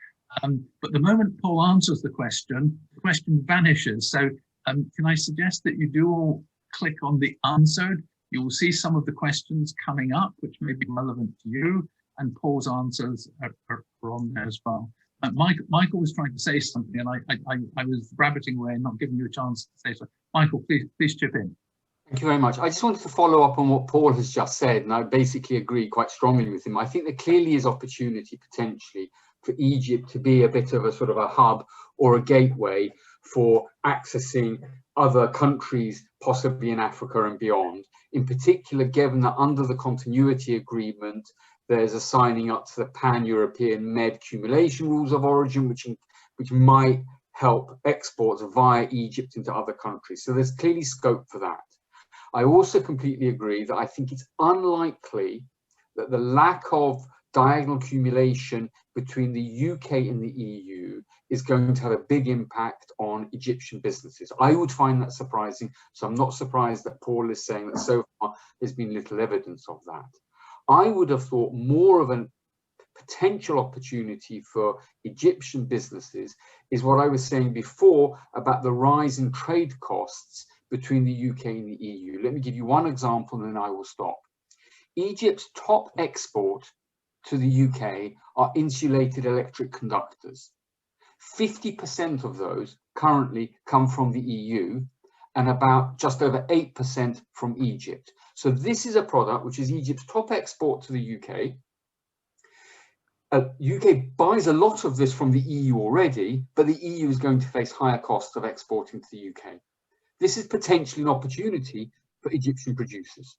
[SPEAKER 1] But the moment Paul answers the question vanishes. So can I suggest that you do all click on the answered? You will see some of the questions coming up, which may be relevant to you, and Paul's answers are on there as well. Michael was trying to say something, and I was rabbiting away and not giving you a chance to say so. Michael, please chip in.
[SPEAKER 4] Thank you very much. I just wanted to follow up on what Paul has just said, and I basically agree quite strongly with him. I think there clearly is opportunity potentially for Egypt to be a bit of a sort of a hub or a gateway for accessing other countries, possibly in Africa and beyond. In particular, given that under the continuity agreement, there's a signing up to the pan-European MED accumulation rules of origin, which might help exports via Egypt into other countries. So there's clearly scope for that. I also completely agree that I think it's unlikely that the lack of diagonal accumulation between the UK and the EU is going to have a big impact on Egyptian businesses. I would find that surprising, so I'm not surprised that Paul is saying that so far there's been little evidence of that. I would have thought more of a potential opportunity for Egyptian businesses is what I was saying before about the rise in trade costs between the UK and the EU. Let me give you one example and then I will stop. Egypt's top export to the UK are insulated electric conductors. 50% of those currently come from the EU and about just over 8% from Egypt. So this is a product which is Egypt's top export to the UK. UK buys a lot of this from the EU already, but the EU is going to face higher costs of exporting to the UK. This is potentially an opportunity for Egyptian producers.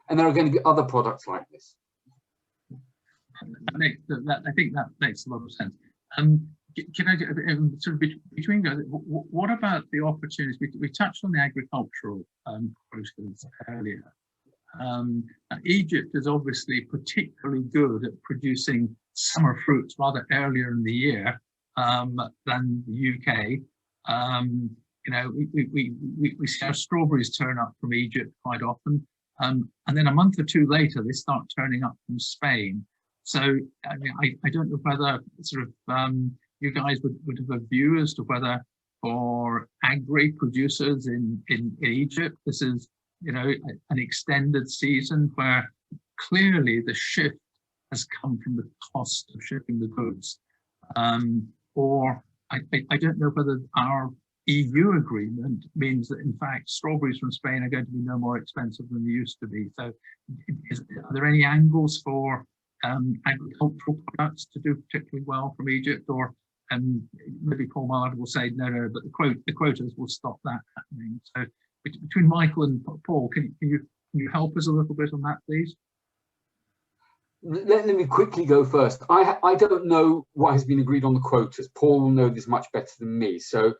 [SPEAKER 4] And there are going to be other products like this.
[SPEAKER 1] I think that makes a lot of sense. Can I sort of between guys, what about the opportunities? We touched on the agricultural quotas earlier. Egypt is obviously particularly good at producing summer fruits rather earlier in the year than the UK. You know, we see our strawberries turn up from Egypt quite often, and then a month or two later they start turning up from Spain. So I mean, I don't know whether sort of you guys would have a view as to whether for agri producers in Egypt, this is, you know, an extended season where clearly the shift has come from the cost of shipping the goods, or I don't know whether our EU agreement means that in fact strawberries from Spain are going to be no more expensive than they used to be. So are there any angles for agricultural products to do particularly well from Egypt, or maybe Paul Mullard will say no, but the quotas will stop that happening. So between Michael and Paul, can you help us a little bit on that, please?
[SPEAKER 4] Let me quickly go first. I don't know what has been agreed on the quotas. Paul will know this much better than me. So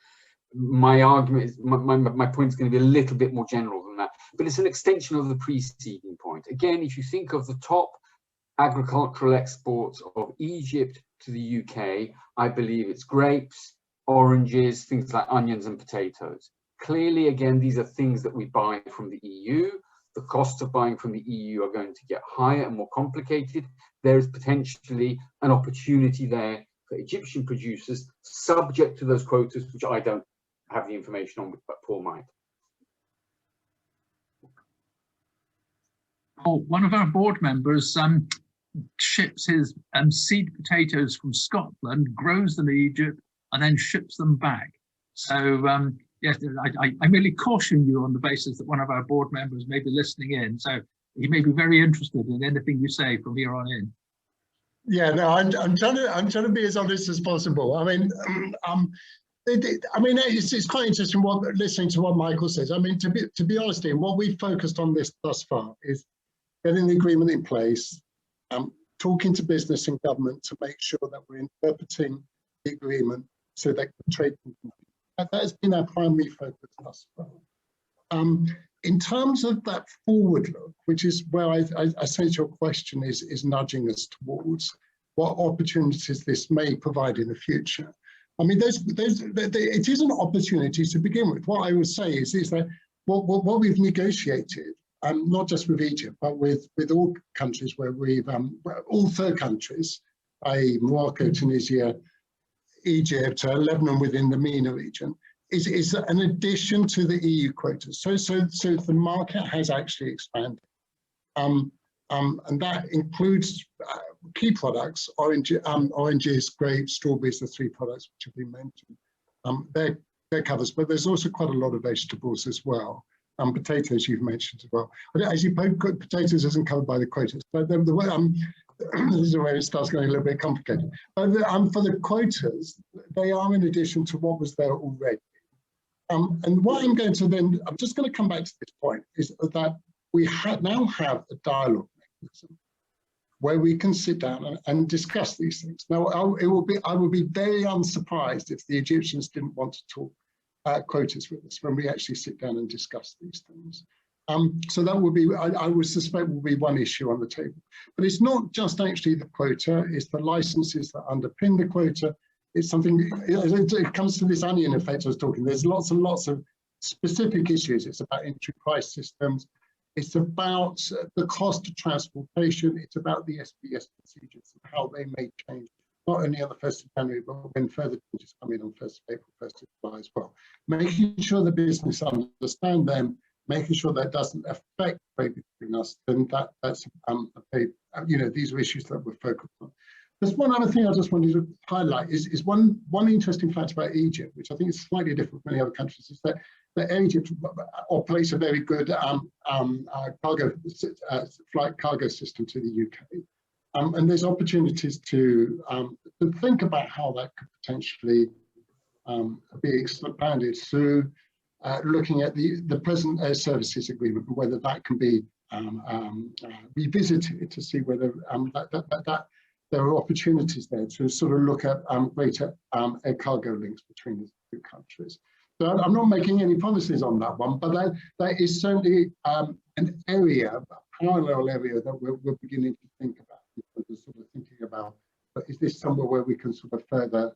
[SPEAKER 4] my argument is, my point is going to be a little bit more general than that, but it's an extension of the preceding point. Again, if you think of the top agricultural exports of Egypt to the UK, I believe it's grapes, oranges, things like onions and potatoes. Clearly, again, these are things that we buy from the EU. The costs of buying from the EU are going to get higher and more complicated. There is potentially an opportunity there for Egyptian producers, subject to those quotas, which I don't have the information on, but Paul might.
[SPEAKER 1] Paul, one of our board members ships his seed potatoes from Scotland, grows them in Egypt, and then ships them back. So yes, I merely caution you on the basis that one of our board members may be listening in. So he may be very interested in anything you say from here on in.
[SPEAKER 2] Yeah, no, I'm trying to be as honest as possible. I mean, it's quite interesting listening to what Michael says. I mean, to be honest, Ian, what we've focused on this thus far is getting the agreement in place, talking to business and government to make sure that we're interpreting the agreement so that the trade can continue. That has been our primary focus thus far. In terms of that forward look, which is where I sense your question is nudging us towards what opportunities this may provide in the future. I mean, it is an opportunity to begin with. What I would say is that what we've negotiated not just with Egypt, but with all countries where we've, all third countries, i.e. Morocco, Tunisia, Egypt, Lebanon within the MENA region, is an addition to the EU quotas. So the market has actually expanded. And that includes key products, oranges, grapes, strawberries, the 3 products which have been mentioned. They're covers, but there's also quite a lot of vegetables as well. Potatoes you've mentioned as well. As you put, potatoes isn't covered by the quotas, but the way this is where it starts getting a little bit complicated. But for the quotas, they are in addition to what was there already. And what I'm going to then, I'm just going to come back to this point, is that we now have a dialogue mechanism where we can sit down and discuss these things. Now, I would be very unsurprised if the Egyptians didn't want to talk quotas with us when we actually sit down and discuss these things. So that would be, I would suspect, will be one issue on the table. But it's not just actually the quota, it's the licenses that underpin the quota. It's something, it comes to this onion effect I was talking, there's lots and lots of specific issues. It's about entry price systems. It's about the cost of transportation. It's about the SBS procedures and how they may change, not only on the 1st of January, but when further changes come in on 1st of April, 1st of July as well. Making sure the business understand them, making sure that doesn't affect trade between us, then that's these are issues that we're focused on. There's one other thing I just wanted to highlight is one interesting fact about Egypt, which I think is slightly different from many other countries, is that Egypt operates a very good flight cargo system to the UK. And there's opportunities to think about how that could potentially be expanded through looking at the present air services agreement and whether that can be revisited to see whether there are opportunities there to sort of look at greater air cargo links between the 2 countries. So I'm not making any promises on that one, but that is certainly an area, a parallel area that we're beginning to think about. We're sort of thinking about, but is this somewhere where we can sort of further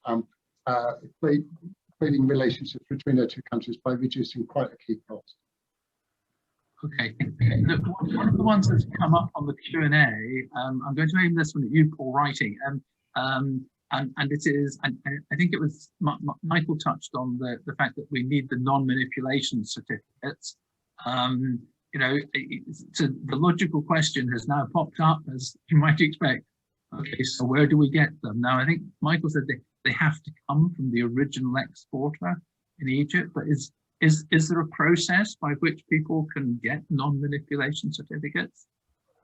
[SPEAKER 2] creating relationships between the 2 countries by reducing quite a key cost?
[SPEAKER 1] Okay, look, one of the ones that's come up on the Q&A, I'm going to aim this one at you, Paul, writing, and it is, and I think it was Michael touched on the fact that we need the non-manipulation certificates. So the logical question has now popped up, as you might expect. Okay, so where do we get them? Now, I think Michael said they have to come from the original exporter in Egypt, but is there a process by which people can get non-manipulation certificates?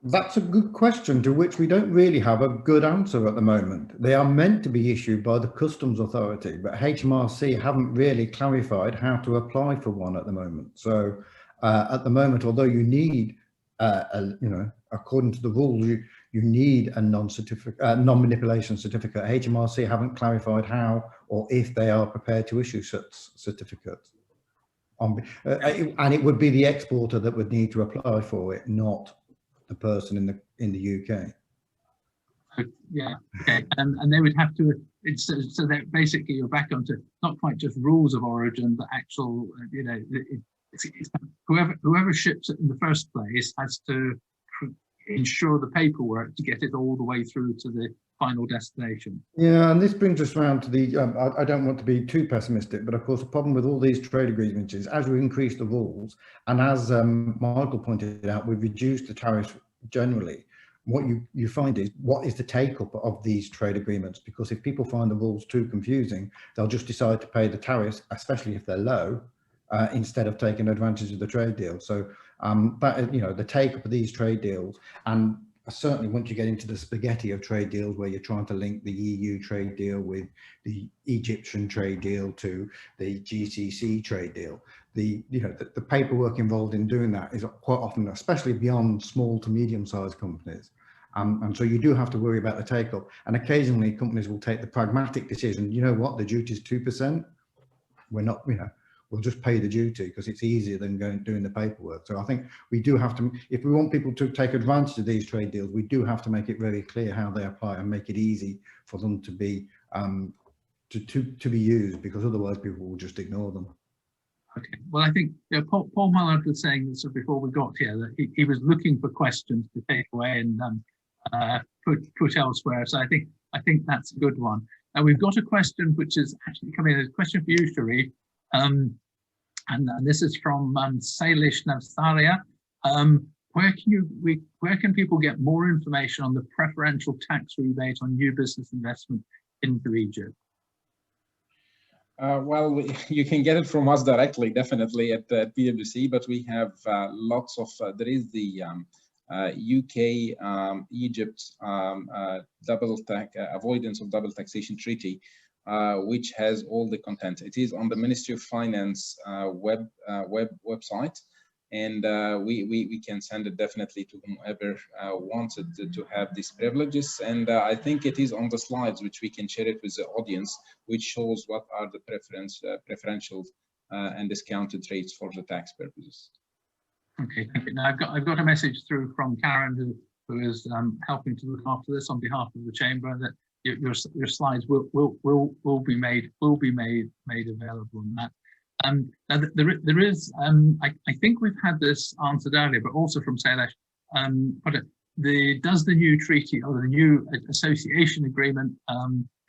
[SPEAKER 5] That's a good question to which we don't really have a good answer at the moment. They are meant to be issued by the Customs Authority, but HMRC haven't really clarified how to apply for one at the moment. So at the moment, although you need, according to the rules, you need a non-manipulation certificate. HMRC haven't clarified how or if they are prepared to issue such certificates. And it would be the exporter that would need to apply for it, not the person in the UK.
[SPEAKER 1] Yeah, okay, and they would have to. So that basically you're back onto not quite just rules of origin, but actual. Whoever ships it in the first place has to ensure the paperwork to get it all the way through to the final destination.
[SPEAKER 5] Yeah, and this brings us around to the, I don't want to be too pessimistic, but of course the problem with all these trade agreements is as we increase the rules, and as Michael pointed out, we've reduced the tariffs generally, what you find is, what is the take-up of these trade agreements? Because if people find the rules too confusing, they'll just decide to pay the tariffs, especially if they're low, instead of taking advantage of the trade deal. So the take-up of these trade deals, and certainly once you get into the spaghetti of trade deals where you're trying to link the EU trade deal with the Egyptian trade deal to the GCC trade deal, the paperwork involved in doing that is quite often, especially beyond small to medium-sized companies. And so you do have to worry about the take-up. And occasionally companies will take the pragmatic decision, you know what, the duty is 2%. We're not, we'll just pay the duty because it's easier than doing the paperwork. So I think we do have to, if we want people to take advantage of these trade deals, we do have to make it very clear how they apply and make it easy for them to be to be used, because otherwise people will just ignore them.
[SPEAKER 1] Okay, well, I think Paul Mullard was saying this before we got here, that he was looking for questions to take away and put elsewhere. So I think that's a good one. And we've got a question which is actually coming in, a question for you, Sharif. And this is from Salish Navsaria. Where can people get more information on the preferential tax rebate on new business investment into Egypt?
[SPEAKER 3] Well, you can get it from us directly, definitely at PwC, but we have lots of, there is the UK Egypt avoidance of double taxation treaty, which has all the content. It is on the Ministry of Finance website, and we can send it definitely to whomever wanted to have these privileges. And I think it is on the slides, which we can share it with the audience, which shows what are the preferential and discounted rates for the tax purposes.
[SPEAKER 1] Okay, thank you. Now I've got a message through from Karen, who is helping to look after this on behalf of the chamber, that your slides will be made available on that. Now there is, I think we've had this answered earlier, but also from Sailesh, does the new treaty or the new association agreement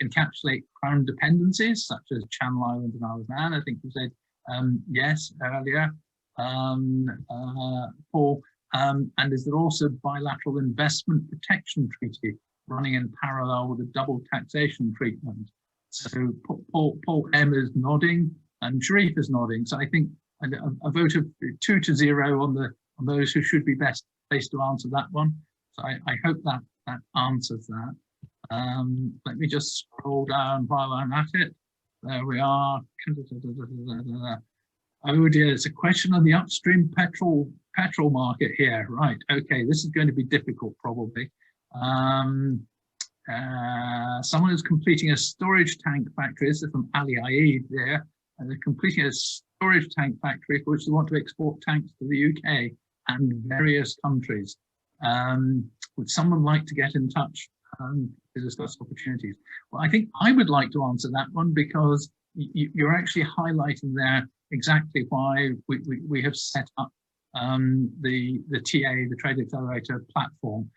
[SPEAKER 1] encapsulate crown dependencies such as Channel Islands and Isle of Man? I think you said yes earlier, Paul. And is there also bilateral investment protection treaty running in parallel with a double taxation treatment? So Paul M is nodding and Sharif is nodding. So I think a vote of 2-0 on those who should be best placed to answer that one. So I hope that answers that. Let me just scroll down while I'm at it. There we are. Oh dear, it's a question on the upstream petrol market here. Right, okay, this is going to be difficult probably. Someone is completing a storage tank factory. This is from Ali Aid there. And they're completing a storage tank factory for which they want to export tanks to the UK and various countries. Would someone like to get in touch to discuss opportunities? Well, I think I would like to answer that one, because you're actually highlighting there exactly why we have set up the TA, the Trade Accelerator platform,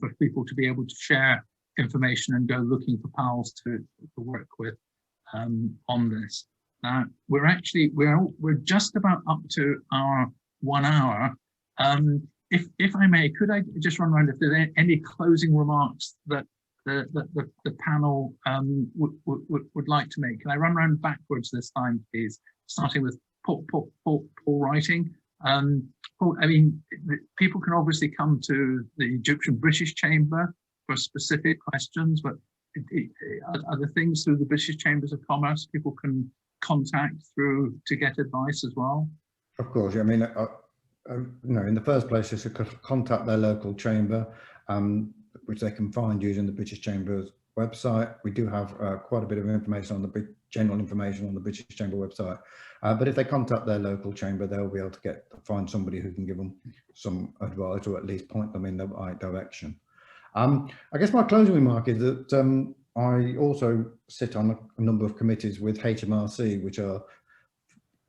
[SPEAKER 1] for people to be able to share information and go looking for pals to work with on this. Now we're just about up to our 1 hour. If I may, could I just run around if there's any closing remarks that the panel would like to make? Can I run around backwards this time, please? Starting with Paul Writing. Paul, I mean, people can obviously come to the Egyptian British Chamber for specific questions, but are there things through the British Chambers of Commerce people can contact through to get advice as well?
[SPEAKER 5] Of course, I mean, in the first place, is to contact their local chamber, which they can find using the British Chamber's website. We do have quite a bit of information on the general information on the British Chamber website, but if they contact their local chamber, they'll be able to find somebody who can give them some advice, or at least point them in the right direction. I guess my closing remark is that I also sit on a number of committees with HMRC, which are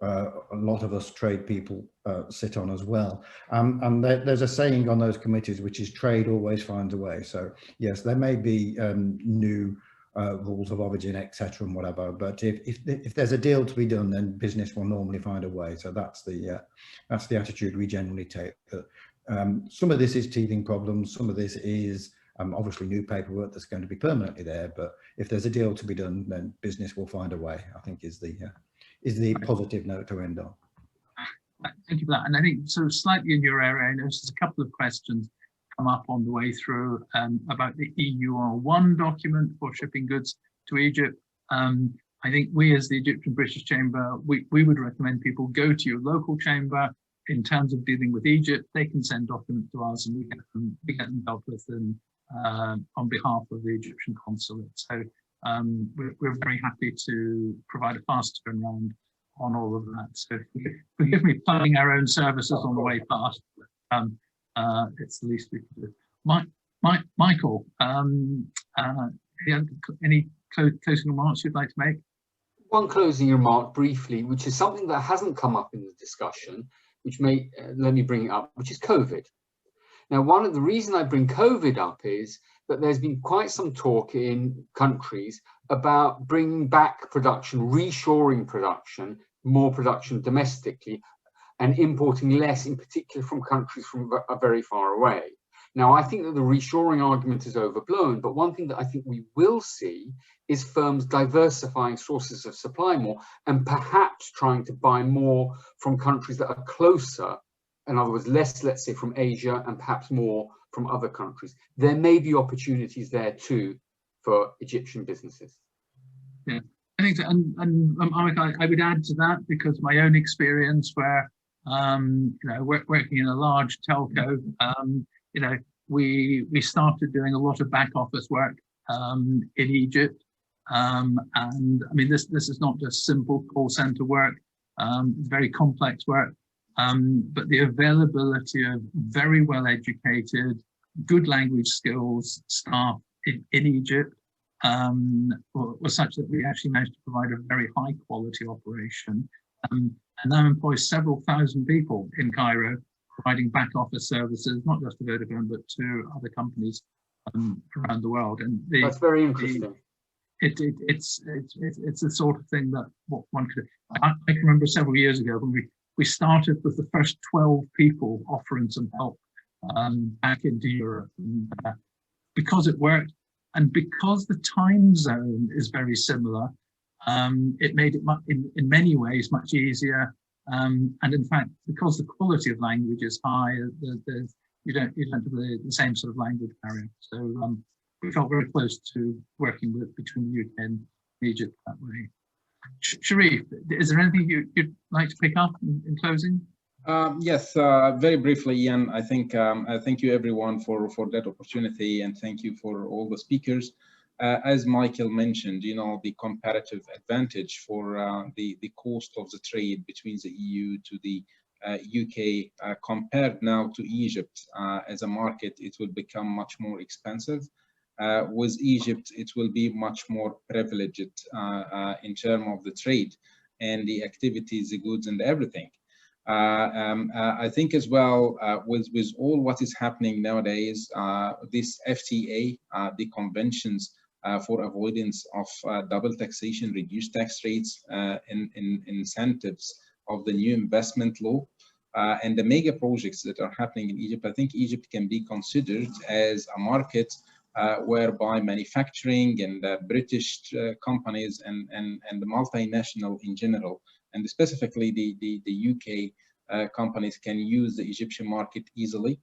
[SPEAKER 5] a lot of us trade people sit on as well. And there's a saying on those committees, which is trade always finds a way. So yes, there may be new rules of origin, etc. and whatever, but if there's a deal to be done, then business will normally find a way. So that's the attitude we generally take. That some of this is teething problems, some of this is obviously new paperwork that's going to be permanently there, but if there's a deal to be done, then business will find a way, I think is the positive note to end on.
[SPEAKER 1] Thank you for that. And I think sort of slightly in your area, I noticed a couple of questions come up on the way through about the EUR1 document for shipping goods to Egypt. I think we, as the Egyptian British Chamber, we would recommend people go to your local chamber. In terms of dealing with Egypt, they can send documents to us and we get them dealt with them on behalf of the Egyptian consulate. So we're very happy to provide a fast turnaround on all of that. So forgive me plugging our own services on the way past. It's the least we can do. Michael, any closing remarks you'd like to make?
[SPEAKER 4] One closing remark briefly, which is something that hasn't come up in the discussion, which may, let me bring it up, which is COVID. Now, one of the reason I bring COVID up is that there's been quite some talk in countries about bringing back production, reshoring production, more production domestically, and importing less, in particular from countries from very far away. Now, I think that the reshoring argument is overblown, but one thing that I think we will see is firms diversifying sources of supply more and perhaps trying to buy more from countries that are closer. In other words, less, let's say, from Asia and perhaps more from other countries. There may be opportunities there too for Egyptian businesses.
[SPEAKER 1] Yeah, I think so. And I would add to that, because my own experience where, you know, working in a large telco, you know, we started doing a lot of back office work in Egypt. And I mean, this is not just simple call center work, very complex work. But the availability of very well educated, good language skills staff in Egypt was such that we actually managed to provide a very high quality operation, and now employs several thousand people in Cairo, providing back office services, not just to Vodafone, but to other companies around the world. And
[SPEAKER 4] that's very interesting.
[SPEAKER 1] It's the sort of thing that one could. I can remember several years ago when we started with the first 12 people offering some help back into Europe. And, because it worked, and because the time zone is very similar, it made it in many ways much easier. And in fact, because the quality of language is high, you don't have the same sort of language barrier. So we felt very close to working between the UK and Egypt that way. Sharif, is there anything you'd like to pick up in closing?
[SPEAKER 3] Yes, very briefly, Ian. I think thank you everyone for that opportunity, and thank you for all the speakers. As Michael mentioned, you know, the comparative advantage for the cost of the trade between the EU to the UK compared now to Egypt as a market, it will become much more expensive. With Egypt, it will be much more privileged in terms of the trade and the activities, the goods and everything. I think as well, with all what is happening nowadays, this FTA, the conventions for avoidance of double taxation, reduced tax rates, in incentives of the new investment law, and the mega projects that are happening in Egypt, I think Egypt can be considered as a market whereby manufacturing and British companies and the multinational in general, and specifically the UK companies, can use the Egyptian market easily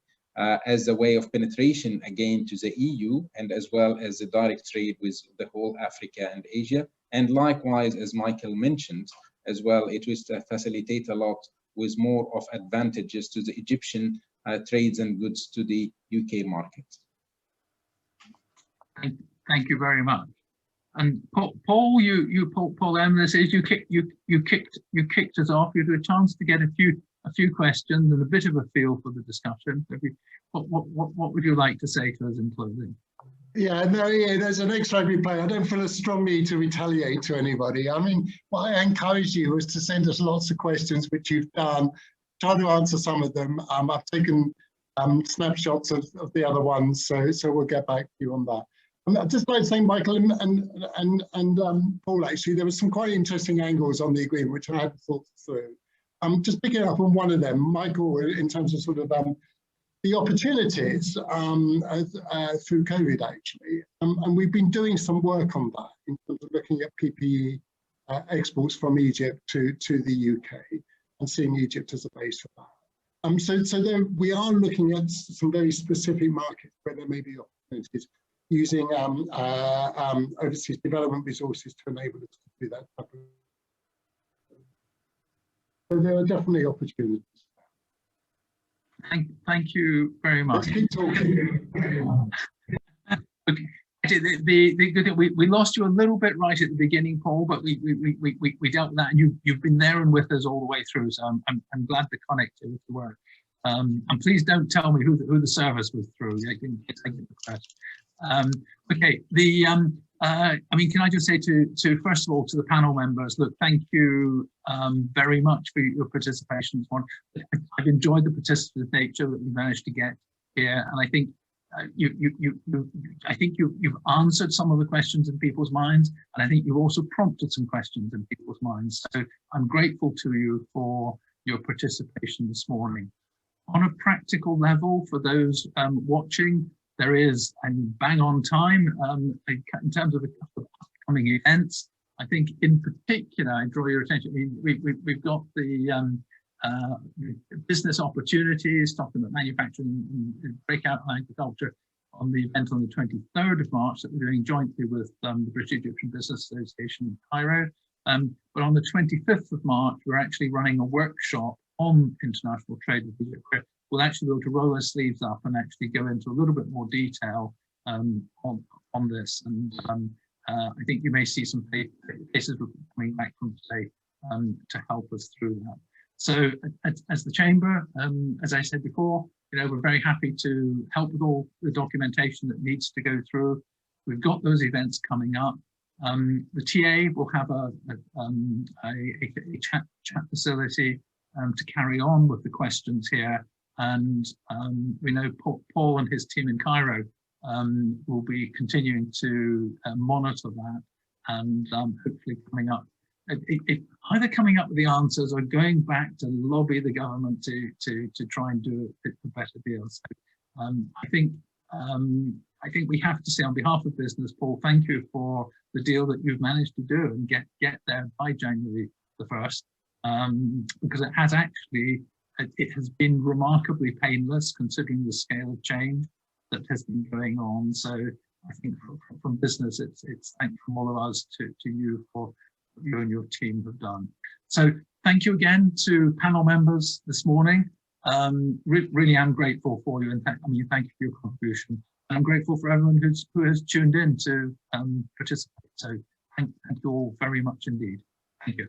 [SPEAKER 3] as a way of penetration again to the EU, and as well as the direct trade with the whole Africa and Asia. And likewise, as Michael mentioned as well, it will facilitate a lot with more of advantages to the Egyptian trades and goods to the UK market.
[SPEAKER 1] Thank you very much. And Paul, Paul M, this is you kicked us off. You had a chance to get a few questions and a bit of a feel for the discussion. What would you like to say to us in closing?
[SPEAKER 2] Yeah, no, yeah, there's an extra replay. I don't feel a strong need to retaliate to anybody. I mean, what I encourage you is to send us lots of questions, which you've done. Try to answer some of them. I've taken snapshots of the other ones, so we'll get back to you on that. I'd just like to say, Michael and Paul, actually, there were some quite interesting angles on the agreement, which I hadn't thought through. Just picking up on one of them, Michael, in terms of sort of the opportunities through COVID, actually. And we've been doing some work on that in terms of looking at PPE exports from Egypt to the UK and seeing Egypt as a base for that. So there, we are looking at some very specific markets where there may be opportunities, using overseas development resources to enable us to do that type of. So there are definitely opportunities.
[SPEAKER 1] Thank you very much.
[SPEAKER 2] Let's keep talking.
[SPEAKER 1] Okay. We lost you a little bit right at the beginning, Paul, but we dealt with that, and you've been there and with us all the way through. So I'm glad the connectivity worked. And please don't tell me who the service was through. I can take the question. Okay. I mean, can I just say to first of all, to the panel members, look, thank you very much for your participation this morning. I've enjoyed the participative nature that we managed to get here, and I think you've answered some of the questions in people's minds, and I think you've also prompted some questions in people's minds. So I'm grateful to you for your participation this morning. On a practical level, for those watching, there is, and bang on time, in terms of the upcoming events. I think in particular, I draw your attention, we've got the business opportunities, talking about manufacturing and breakout in agriculture on the event on the 23rd of March that we're doing jointly with the British Egyptian Business Association in Cairo. But on the 25th of March, we're actually running a workshop on international trade with Egypt, where we'll actually be able to roll our sleeves up and actually go into a little bit more detail on this. And I think you may see some cases coming back from today to help us through that. So as the Chamber, as I said before, we're very happy to help with all the documentation that needs to go through. We've got those events coming up. The TA will have a chat facility to carry on with the questions here. And we know Paul and his team in Cairo will be continuing to monitor that and hopefully coming up, either coming up with the answers or going back to lobby the government to try and do a better deal. So I think we have to say on behalf of business, Paul, thank you for the deal that you've managed to do and get there by January the 1st, because it has actually, it has been remarkably painless considering the scale of change that has been going on. So I think from business, it's thanks from all of us to you for what you and your team have done. So thank you again to panel members this morning. Really am grateful for you, and thank you for your contribution. And I'm grateful for everyone who has tuned in to participate. So thank you all very much indeed. Thank you.